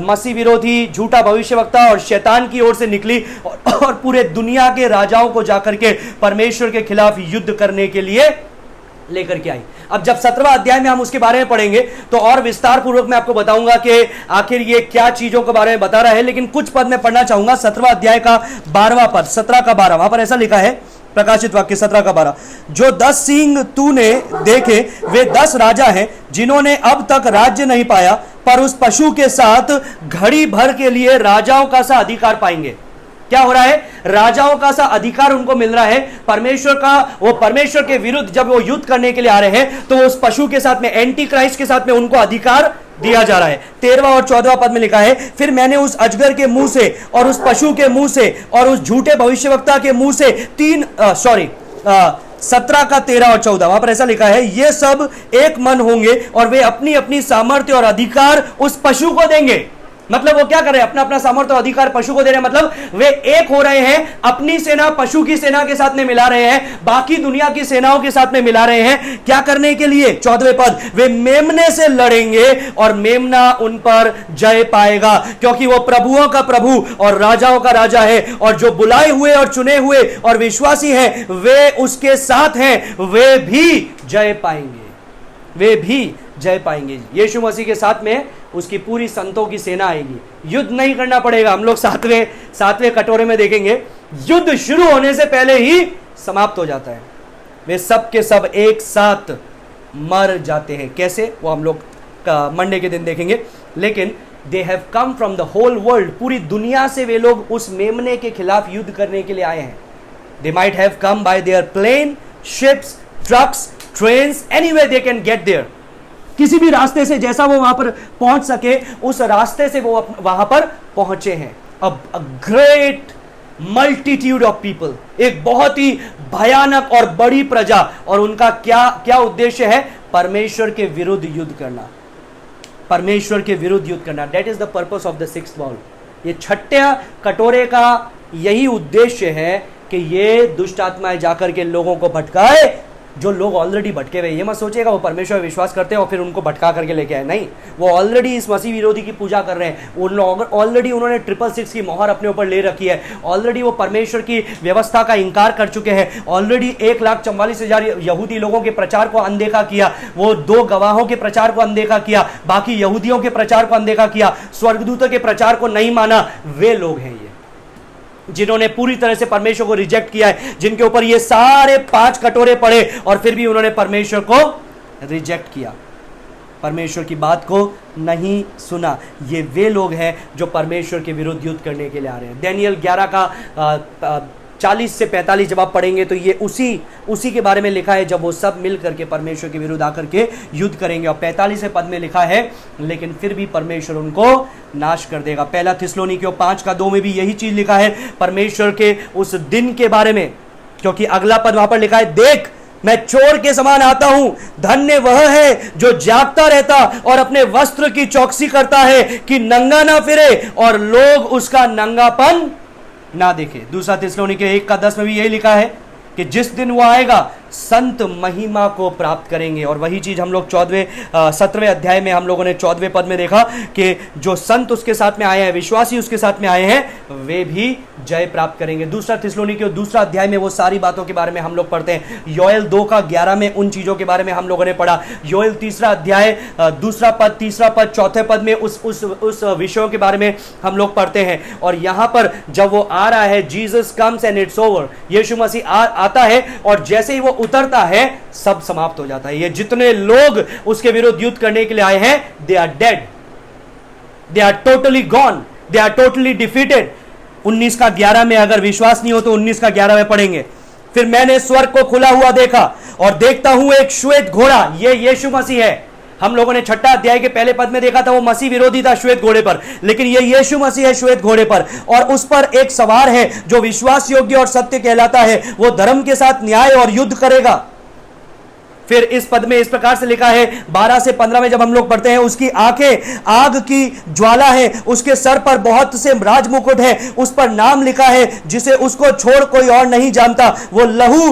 मसीह विरोधी झूठा भविष्यवक्ता और शैतान की ओर से निकली और पूरे दुनिया के राजाओं को जाकर के परमेश्वर के खिलाफ युद्ध करने के लिए लेकर के आई। अब जब 17वां अध्याय में हम उसके बारे में पढ़ेंगे तो और विस्तार पूर्वक मैं आपको बताऊंगा कि आखिर ये क्या चीजों के बारे में बता रहा है, लेकिन कुछ पद मैं पढ़ना चाहूंगा। 17वां अध्याय का 12वां पद, 17 का 12, वहां पर ऐसा लिखा है, प्रकाशित वाक्य 17 का 12, जो 10 सींग तूने देखे वे 10 राजा हैं जिन्होंने अब तक राज्य नहीं पाया, पर उस पशु के साथ घड़ी भर के लिए राजाओं का सा अधिकार पाएंगे। क्या हो रहा है? राजाओं का सा अधिकार उनको मिल रहा है। परमेश्वर का, वो परमेश्वर के विरुद्ध जब वो युद्ध करने के लिए आ रहे हैं तो उस पशु के साथ में, एंटी क्राइस्ट के साथ में उनको अधिकार दिया जा रहा है। 13वां और 14वां पद में लिखा है, फिर मैंने उस अजगर के मुंह से और उस पशु के मुंह से और उस झूठे भविष्यवक्ता के मुंह से 17 का 13 और 14, वहां पर ऐसा लिखा है, ये सब एक मन होंगे और वे अपनी अपनी सामर्थ्य और अधिकार उस पशु को देंगे। मतलब वो क्या कर रहे हैं? अपना अपना सामर्थ्य और अधिकार पशु को दे रहे हैं। मतलब वे एक हो रहे हैं, अपनी सेना पशु की सेना के साथ में मिला रहे हैं, बाकी दुनिया की सेनाओं के साथ में मिला रहे हैं। क्या करने के लिए? 14वें पद, वे मेमने से लड़ेंगे और मेमना उन पर जय पाएगा, क्योंकि वो प्रभुओं का प्रभु और राजाओं का राजा है, और जो बुलाए हुए और चुने हुए और विश्वासी हैं वे उसके साथ हैं, वे भी जय पाएंगे, वे भी जय पाएंगे। यीशु मसीह के साथ में उसकी पूरी संतों की सेना आएगी। युद्ध नहीं करना पड़ेगा। हम लोग सातवें कटोरे में देखेंगे, युद्ध शुरू होने से पहले ही समाप्त हो जाता है। वे सब के सब एक साथ मर जाते हैं। कैसे? वो हम लोग मंडे के दिन देखेंगे। लेकिन they have come from the whole world, पूरी दुनिया से वे लोग उस मेमने के खिलाफ युद्ध करने के लिए आए हैं। They might have come by their plane, ships, trucks, trains, anyway they can get there. किसी भी रास्ते से जैसा वो वहां पर पहुंच सके उस रास्ते से वो वहां पर पहुंचे हैं। अब a great multitude of people, एक बहुत ही भयानक और बड़ी प्रजा, और उनका क्या उद्देश्य है? परमेश्वर के विरुद्ध युद्ध करना, परमेश्वर के विरुद्ध युद्ध करना। That is the purpose of the sixth bowl. ये 6ठे कटोरे का यही उद्देश्य है कि ये दुष्ट आत्माएं जाकर के लोगों को भटकाए, जो लोग ऑलरेडी भटके हुए। ये मत सोचिएगा वो परमेश्वर में विश्वास करते हैं और फिर उनको भटका करके लेके आए, नहीं। वो ऑलरेडी इस मसीह विरोधी की पूजा कर रहे हैं। उन लोग ऑलरेडी उन्होंने 666 की मोहर अपने ऊपर ले रखी है। ऑलरेडी वो परमेश्वर की व्यवस्था का इंकार कर चुके हैं। ऑलरेडी 1,44,000 यहूदी लोगों के प्रचार को अनदेखा किया। वो 2 गवाहों के प्रचार को अनदेखा किया, बाकी यहूदियों के प्रचार को अनदेखा किया, स्वर्गदूतों के प्रचार को नहीं माना। वे लोग हैं ये जिन्होंने पूरी तरह से परमेश्वर को रिजेक्ट किया है, जिनके ऊपर ये सारे 5 कटोरे पड़े और फिर भी उन्होंने परमेश्वर को रिजेक्ट किया, परमेश्वर की बात को नहीं सुना। ये वे लोग हैं जो परमेश्वर के विरुद्ध युद्ध करने के लिए आ रहे हैं। दानियेल 11 का 40 से 45 जब आप पढ़ेंगे तो ये उसी के बारे में लिखा है, जब वो सब मिल करके परमेश्वर के विरुद्ध आकर के युद्ध करेंगे। और 45वें पद में लिखा है लेकिन फिर भी परमेश्वर उनको नाश कर देगा। पहला थिस्सलुनीकियों 5:2 में भी यही चीज लिखा है परमेश्वर के उस दिन के बारे में, क्योंकि अगला पद वहां पर लिखा है, देख मैं चोर के समान आता हूं, धन्य वह है जो जागता रहता और अपने वस्त्र की चौकसी करता है कि नंगा ना फिरे और लोग उसका नंगापन ना देखे। दूसरा थिस्सलुनीकियों 1:10 में भी यही लिखा है कि जिस दिन वो आएगा संत महिमा को प्राप्त करेंगे। और वही चीज हम लोग 17वें अध्याय में हम लोगों ने 14वें पद में देखा कि जो संत उसके साथ में आए हैं, विश्वासी उसके साथ में आए हैं, वे भी जय प्राप्त करेंगे। दूसरा थिस्सलुनीकियों 2 अध्याय में वो सारी बातों के बारे में हम लोग पढ़ते हैं। योएल 2:11 में उन चीजों के बारे में हम लोगों ने पढ़ा। योएल 3 अध्याय 2 पद, 3 पद, 4 पद में उस विषयों के बारे में हम लोग पढ़ते हैं। और यहां पर जब वो आ रहा है, Jesus comes and it's over, यीशु मसीह आता है और जैसे ही वो उतरता है सब समाप्त हो जाता है। ये जितने लोग उसके विरुद्ध युद्ध करने के लिए आए हैं, they are dead, they are totally gone, they are totally defeated. 19:11 में अगर विश्वास नहीं हो तो 19:11 में पढ़ेंगे। फिर मैंने स्वर्ग को खुला हुआ देखा और देखता हूं एक श्वेत घोड़ा, ये यीशु मसीह है। हम लोगों ने 6 अध्याय के पहले पद में देखा था वो मसीह विरोधी था श्वेत घोड़े पर, लेकिन ये यीशु मसीह है श्वेत घोड़े पर, और उस पर एक सवार है जो विश्वास योग्य और सत्य कहलाता है। वो धर्म के साथ न्याय और युद्ध करेगा। फिर इस पद में इस प्रकार से लिखा है 12 से 15 में जब हम लोग पढ़ते हैं, उसकी आंखें आग की ज्वाला है, उसके सर पर बहुत से राज मुकुट है, उस पर नाम लिखा है जिसे उसको छोड़ कोई और नहीं जानता। वो लहू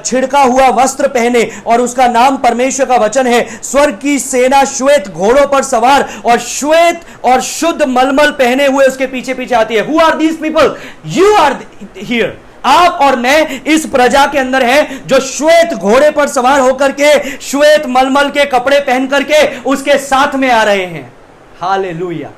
छिड़का हुआ वस्त्र पहने और उसका नाम परमेश्वर का वचन है। स्वर्ग की सेना श्वेत घोड़ों पर सवार और श्वेत और शुद्ध मलमल पहने हुए उसके पीछे पीछे आती है। Who are these people? You are here. आप और मैं इस प्रजा के अंदर हैं जो श्वेत घोड़े पर सवार होकर के श्वेत मलमल के कपड़े पहन करके उसके साथ में आ रहे हैं। हालेलुया।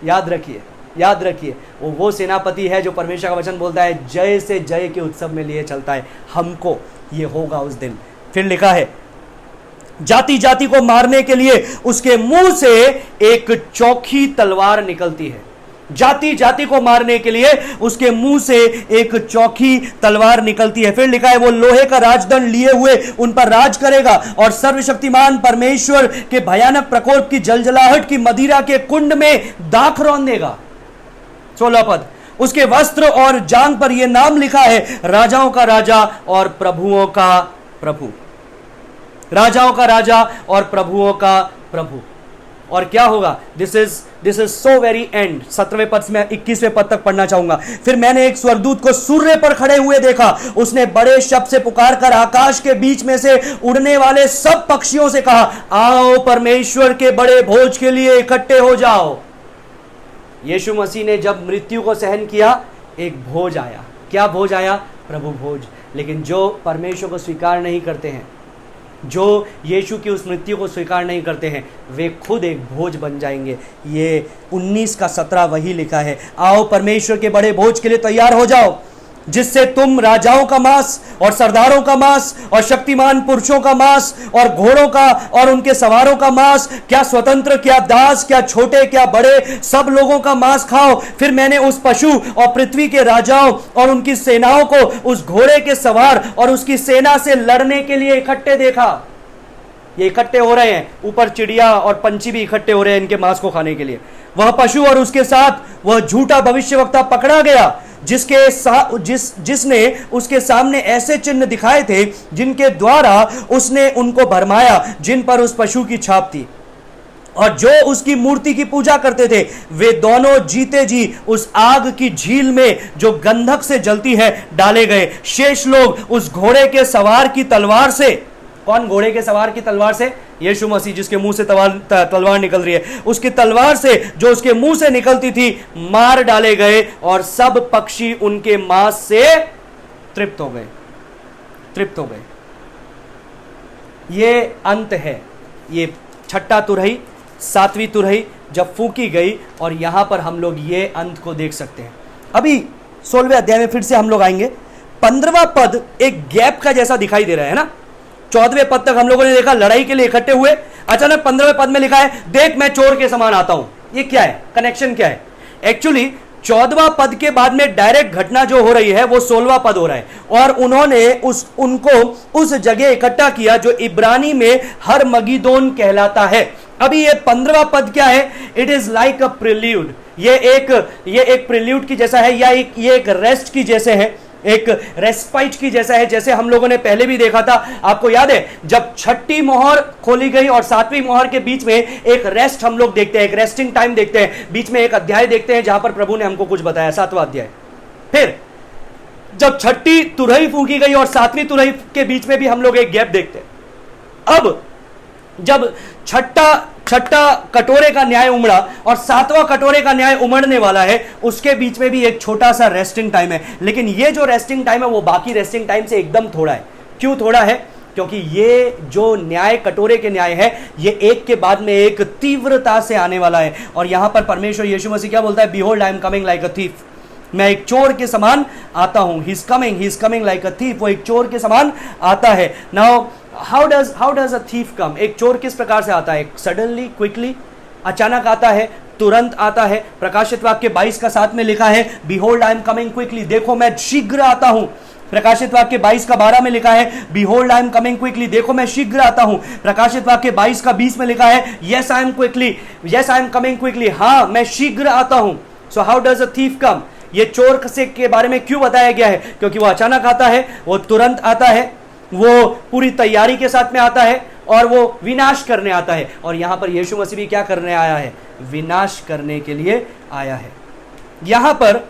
याद रखिए वो सेनापति है जो परमेश्वर का वचन बोलता है जय से जय के उत्सव में लिए चलता है। हमको ये होगा उस दिन। फिर लिखा है जाति जाति को मारने के लिए उसके मुंह से एक चौखी तलवार निकलती है। जाति जाति को मारने के लिए उसके मुंह से एक चौखी तलवार निकलती है। फिर लिखा है वो लोहे का राजदंड लिए हुए उन पर राज करेगा और सर्वशक्तिमान परमेश्वर के भयानक प्रकोप की जलजलाहट की मदिरा के कुंड में दाख रौंद देगा। 16 पद, उसके वस्त्र और जांघ पर यह नाम लिखा है राजाओं का राजा और प्रभुओं का प्रभु। राजाओं का राजा और प्रभुओं का प्रभु। और क्या होगा? This is so very end. 17वें पद में 21वें पद तक पढ़ना चाहूंगा। फिर मैंने एक स्वर्गदूत को सूर्य पर खड़े हुए देखा। उसने बड़े शब्द से पुकार कर आकाश के बीच में से उड़ने वाले सब पक्षियों से कहा, आओ परमेश्वर के बड़े भोज के लिए इकट्ठे हो जाओ। यीशु मसीह ने जब मृत्यु को सहन किया, एक भोज आया। क्या भोज आया? प्रभु भोज। लेकिन जो परमेश्वर को स्वीकार नहीं करते हैं, जो यीशु की उस मृत्यु को स्वीकार नहीं करते हैं, वे खुद एक भोज बन जाएंगे। ये 19:17 वही लिखा है, आओ परमेश्वर के बड़े भोज के लिए तैयार हो जाओ, जिससे तुम राजाओं का मांस और सरदारों का मांस और शक्तिमान पुरुषों का मांस और घोड़ों का और उनके सवारों का मांस, क्या स्वतंत्र क्या दास, क्या छोटे क्या बड़े, सब लोगों का मांस खाओ। फिर मैंने उस पशु और पृथ्वी के राजाओं और उनकी सेनाओं को उस घोड़े के सवार और उसकी सेना से लड़ने के लिए इकट्ठे देखा। ये इकट्ठे हो रहे हैं, ऊपर चिड़िया और पंछी भी इकट्ठे हो रहे हैं इनके मांस को खाने के लिए। वह पशु और उसके साथ वह झूठा भविष्यवक्ता पकड़ा गया जिसने उसके सामने ऐसे चिन्ह दिखाए थे जिनके द्वारा उसने उनको भरमाया, जिन पर उस पशु की छाप थी। और जो उसकी मूर्ति की पूजा करते थे वे दोनों जीते जी उस आग की झील में जो गंधक से जलती है डाले गए। शेष लोग उस घोड़े के सवार की तलवार से, कौन घोड़े के सवार की तलवार से? यीशु मसीह, जिसके मुंह से तलवार निकल रही है, उसकी तलवार से जो उसके मुंह से निकलती थी मार डाले गए और सब पक्षी उनके मांस से तृप्त हो गए। ये अंत है। ये 6 तुरही 7वीं तुरही जब फूकी गई, और यहां पर हम लोग ये अंत को देख सकते हैं। अभी 16वें अध्याय में फिर से हम लोग आएंगे। 15वां पद एक गैप का जैसा दिखाई दे रहा है ना। 14वें पद तक हम लोगों ने देखा लड़ाई के लिए इकट्ठे हुए, अचानक 15वें पद में लिखा है देख मैं चोर के समान आता हूं। ये क्या है? कनेक्शन क्या है? एक्चुअली 14वां पद के बाद में डायरेक्ट घटना जो हो रही है वो 16वां पद हो रहा है, और उन्होंने उनको उस जगह इकट्ठा किया जो इब्रानी में हरमगिदोन कहलाता है। अभी ये 15वां पद क्या है? It is like a prelude. ये एक प्रिल्यूड की जैसा है, या ये एक रेस्ट की जैसे है, एक रेस्पाइट की जैसा है, जैसे हम लोगों ने पहले भी देखा था। आपको याद है जब छठी मोहर खोली गई और 7वीं मोहर के बीच में एक रेस्ट हम लोग देखते हैं, एक रेस्टिंग टाइम देखते हैं, बीच में एक अध्याय देखते हैं जहां पर प्रभु ने हमको कुछ बताया, 7वां अध्याय। फिर जब छठी तुरही फूंकी गई और 7वीं तुरही के बीच में भी हम लोग एक गैप देखते हैं। अब जब छठा कटोरे का न्याय उमड़ा और 7वां कटोरे का न्याय उमड़ने वाला है, उसके बीच में भी एक छोटा सा रेस्टिंग टाइम है। लेकिन ये जो रेस्टिंग टाइम है वो बाकी रेस्टिंग टाइम से एकदम थोड़ा है। क्यों थोड़ा है? क्योंकि ये जो न्याय कटोरे के न्याय है ये एक के बाद में एक तीव्रता से आने वाला है। और यहां पर परमेश्वर यीशु मसीह क्या बोलता है? Behold I am coming like a thief. मैं एक चोर के समान आता हूं। He is coming like a thief. वो एक चोर के समान आता है। Now how does a thief come? एक चोर किस प्रकार से आता है? सडनली, क्विकली, अचानक आता है, तुरंत आता है। प्रकाशित वाक्य 22 का 7 में लिखा है behold I am coming quickly, देखो मैं शीघ्र आता हूं। प्रकाशित वाक्य 22 का 12 में लिखा है behold I am coming quickly, देखो मैं शीघ्र आता हूं। प्रकाशित वाक्य 22 का 20 में लिखा है yes I am coming quickly, हाँ मैं शीघ्र आता हूं। So how does a thief come? ये चोर से के बारे में क्यों बताया गया है? क्योंकि वो अचानक आता है, वो तुरंत आता है, वो पूरी तैयारी के साथ में आता है और वो विनाश करने आता है। और यहां पर यीशु मसीह भी क्या करने आया है? विनाश करने के लिए आया है। यहां पर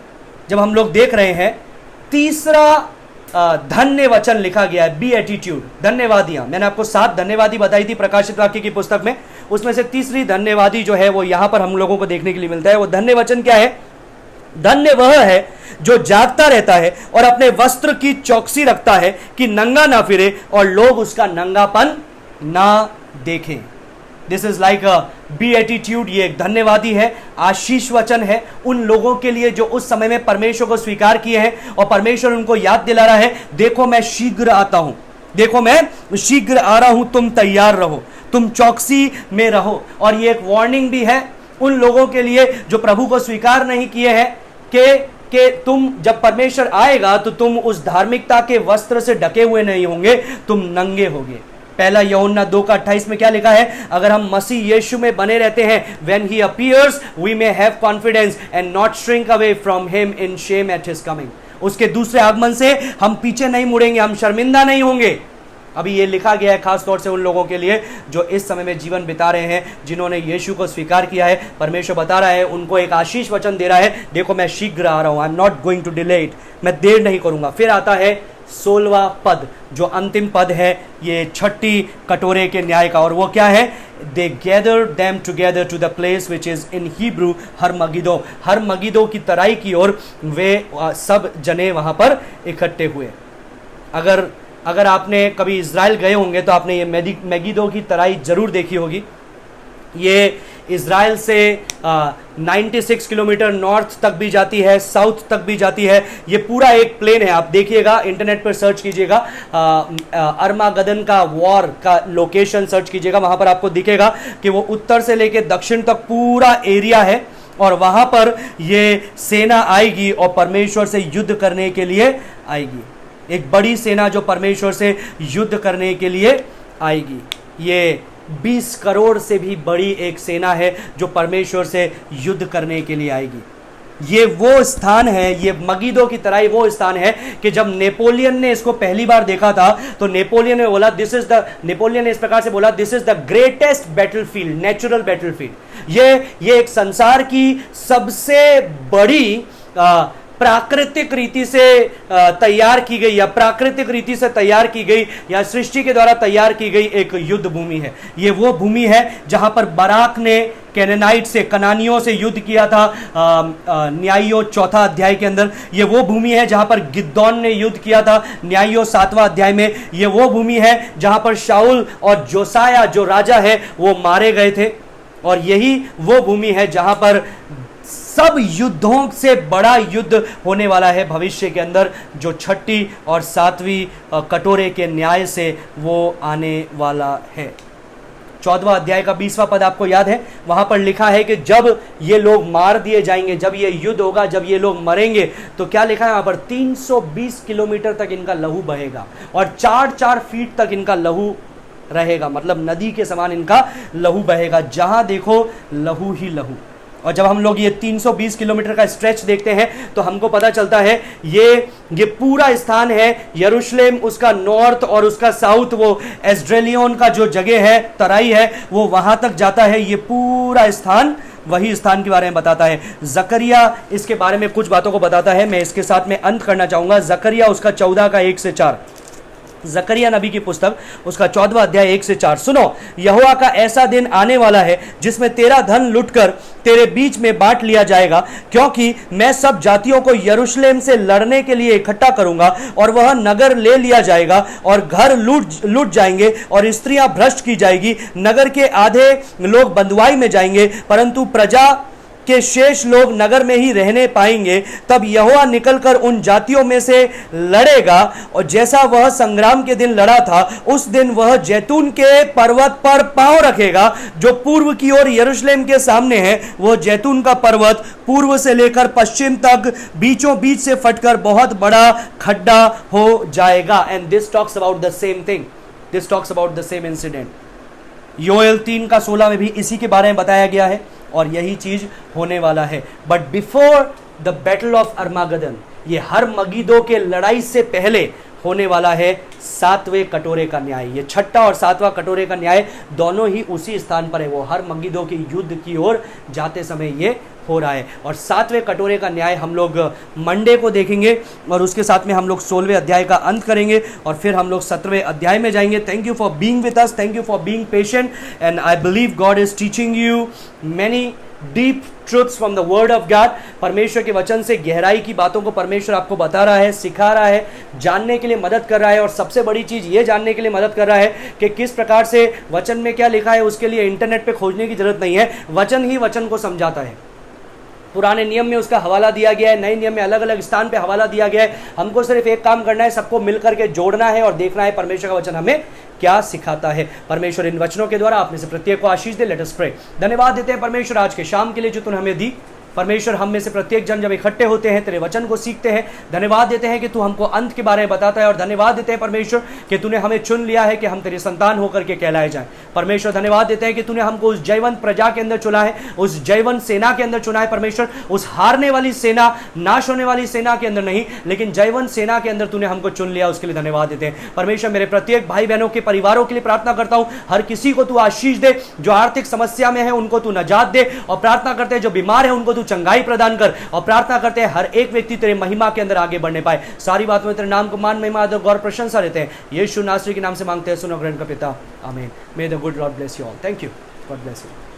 जब हम लोग देख रहे हैं तीसरा धन्य वचन लिखा गया है, बीएटिट्यूड, धन्यवादियां। मैंने आपको 7 धन्यवादी बताई थी प्रकाशित वाक्य की पुस्तक में, उसमें से तीसरी धन्यवादी जो है वो यहां पर हम लोगों को देखने के लिए मिलता है। वो धन्य वचन क्या है? धन्य वह है जो जागता रहता है और अपने वस्त्र की चौकसी रखता है कि नंगा ना फिरे और लोग उसका नंगापन ना देखें। This is like a beatitude. ये एक धन्यवादी है, आशीष वचन है उन लोगों के लिए जो उस समय में परमेश्वर को स्वीकार किए हैं और परमेश्वर उनको याद दिला रहा है देखो मैं शीघ्र आता हूं, देखो मैं शीघ्र आ रहा हूं, तुम तैयार रहो, तुम चौकसी में रहो। और ये एक वार्निंग भी है उन लोगों के लिए जो प्रभु को स्वीकार नहीं किए हैं कि तुम जब परमेश्वर आएगा तो तुम उस धार्मिकता के वस्त्र से ढके हुए नहीं होंगे, तुम नंगे होंगे। पहला यूहन्ना 2 का 28 में क्या लिखा है? अगर हम मसीह यीशु में बने रहते हैं, when he appears we may have confidence and not shrink away from him in shame at his coming। उसके दूसरे आगमन से हम पीछे नहीं मुड़ेंगे, हम शर्मिंदा नहीं होंगे। अभी ये लिखा गया है खास तौर से उन लोगों के लिए जो इस समय में जीवन बिता रहे हैं, जिन्होंने यीशु को स्वीकार किया है। परमेश्वर बता रहा है, उनको एक आशीष वचन दे रहा है, देखो मैं शीघ्र आ रहा हूं, I am not going to delay it, मैं देर नहीं करूंगा। फिर आता है 16वां पद जो अंतिम पद है ये छठी कटोरे के न्याय का, और वो क्या है? They gather them together to the place which is in Hebrew Harmagedon. Harmagedon की तराई की ओर वे सब जने वहां पर इकट्ठे हुए। अगर आपने कभी इज़राइल गए होंगे तो आपने ये मेगिदो की तराई जरूर देखी होगी। ये इज़राइल से 96 किलोमीटर नॉर्थ तक भी जाती है, साउथ तक भी जाती है। ये पूरा एक प्लेन है, आप देखिएगा, इंटरनेट पर सर्च कीजिएगा, अर्मागदन का वॉर का लोकेशन सर्च कीजिएगा, वहां पर आपको दिखेगा कि वो उत्तर से लेकर दक्षिण तक पूरा एरिया है और वहां पर ये सेना आएगी और परमेश्वर से युद्ध करने के लिए आएगी। एक बड़ी सेना जो परमेश्वर से युद्ध करने के लिए आएगी। ये 20 करोड़ से भी बड़ी एक सेना है जो परमेश्वर से युद्ध करने के लिए आएगी। ये वो स्थान है, ये मगिदो की तराई वो स्थान है कि जब नेपोलियन ने इसको पहली बार देखा था तो नेपोलियन ने बोला नेपोलियन ने इस प्रकार से बोला, this is the greatest battlefield, natural battlefield. ये एक संसार की सबसे बड़ी प्राकृतिक रीति से तैयार की गई या प्राकृतिक रीति से तैयार की गई या सृष्टि के द्वारा तैयार की गई एक युद्ध भूमि है। ये वो भूमि है जहां पर बराक ने कैनानाइट से, कनानियों से युद्ध किया था न्यायियों 4 अध्याय के अंदर। ये वो भूमि है जहां पर गिद्दौन ने युद्ध किया था न्यायियों 7वां अध्याय में। ये वो भूमि है जहां पर शाऊल और जोसाया जो राजा है वो मारे गए थे। और यही वो भूमि है जहां पर सब युद्धों से बड़ा युद्ध होने वाला है भविष्य के अंदर, जो 6ठी और 7वीं कटोरे के न्याय से वो आने वाला है। 14वां अध्याय का 20वां पद आपको याद है, वहां पर लिखा है कि जब ये लोग मार दिए जाएंगे, जब ये युद्ध होगा, जब ये लोग मरेंगे, तो क्या लिखा है वहां पर, 320 किलोमीटर तक इनका लहू बहेगा और 4-4 फीट तक इनका लहू रहेगा, मतलब नदी के समान इनका लहू बहेगा, जहां देखो लहू ही लहू। और जब हम लोग ये 320 किलोमीटर का स्ट्रेच देखते हैं तो हमको पता चलता है ये पूरा स्थान है यरूशलेम, उसका नॉर्थ और उसका साउथ, वो एस्ड्रेलियन का जो जगह है, तराई है, वो वहां तक जाता है। ये पूरा स्थान वही स्थान के बारे में बताता है। जकरिया इसके बारे में कुछ बातों को बताता है, मैं इसके साथ में अंत करना चाहूंगा। जकरिया उसका 14 का 1 से 4, जकरिया नबी की पुस्तक उसका 14वां अध्याय 1 से 4। सुनो, यहोवा का ऐसा दिन आने वाला है जिसमें तेरा धन लुटकर तेरे बीच में बांट लिया जाएगा, क्योंकि मैं सब जातियों को यरूशलेम से लड़ने के लिए इकट्ठा करूंगा और वह नगर ले लिया जाएगा और घर लूट जाएंगे और स्त्रियां भ्रष्ट की जाएगी। नगर के आधे लोग बंधुआई में जाएंगे, परंतु प्रजा के शेष लोग नगर में ही रहने पाएंगे। तब यहोवा निकलकर उन जातियों में से लड़ेगा और जैसा वह संग्राम के दिन लड़ा था, उस दिन वह जैतून के पर्वत पर पांव रखेगा जो पूर्व की ओर यरूशलेम के सामने है। वह जैतून का पर्वत पूर्व से लेकर पश्चिम तक बीचों बीच से फटकर बहुत बड़ा खड्डा हो जाएगा। And this talks about the same thing, this talks about the same incident. योएल 3 का 16 में भी इसी के बारे में बताया गया है और यही चीज होने वाला है। But before the battle of Armageddon, ये हर मगिदो के लड़ाई से पहले होने वाला है 7वें कटोरे का न्याय। ये 6ठा और 7वां कटोरे का न्याय दोनों ही उसी स्थान पर है, वो हर मगिदो के युद्ध की ओर जाते समय ये हो रहा है। और 7वें कटोरे का न्याय हम लोग मंडे को देखेंगे और उसके साथ में हम लोग 16वें अध्याय का अंत करेंगे और फिर हम लोग 17वें अध्याय में जाएंगे। Thank you for being with us, thank you for being patient, and I believe God is teaching you many deep truths from the word of God. परमेश्वर के वचन से गहराई की बातों को परमेश्वर आपको बता रहा है, सिखा रहा है, जानने के लिए मदद कर रहा है। और सबसे बड़ी चीज ये जानने के लिए मदद कर रहा है कि किस प्रकार से वचन में क्या लिखा है, उसके लिए इंटरनेट पे खोजने की जरूरत नहीं है, वचन ही वचन को समझाता है। पुराने नियम में उसका हवाला दिया गया है, नए नियम में अलग अलग स्थान पे हवाला दिया गया है। हमको सिर्फ एक काम करना है, सबको मिलकर के जोड़ना है और देखना है परमेश्वर का वचन हमें क्या सिखाता है। परमेश्वर इन वचनों के द्वारा आप में से प्रत्येक को आशीष दे। Late us pray. धन्यवाद देते हैं परमेश्वर आज के शाम के लिए जो तूने हमें दी। परमेश्वर, हम में से प्रत्येक जन जब इकट्ठे होते हैं, तेरे वचन को सीखते हैं, धन्यवाद देते हैं कि तू हमको अंत के बारे में बताता है और धन्यवाद देते हैं परमेश्वर कि तूने हमें चुन लिया है कि हम तेरी संतान होकर के कहलाए जाएं। परमेश्वर, धन्यवाद देते हैं कि तूने हमको उस जयवंत प्रजा के अंदर चुना है, उस जयवंत सेना के अंदर चुना है परमेश्वर, उस हारने वाली सेना, नाश होने वाली सेना के अंदर नहीं, लेकिन जयवंत सेना के अंदर तूने हमको चुन लिया, उसके लिए धन्यवाद देते हैं। परमेश्वर, मेरे प्रत्येक भाई बहनों के परिवारों के लिए प्रार्थना करता हूं, हर किसी को तू आशीष दे, जो आर्थिक समस्या में है उनको तू नजात दे, और प्रार्थना करते हैं जो बीमार है उनको तू चंगाई प्रदान कर, और प्रार्थना करते हैं हर एक व्यक्ति तेरे महिमा के अंदर आगे बढ़ने पाए। सारी बातों में तेरे नाम को मान, महिमा, आदर, गौर, प्रशंसा देते हैं। यीशु नासरी के नाम से मांगते हैं, सुनो ग्रहण का पिता, आमीन। मे the good Lord bless you all. Thank you, God bless you.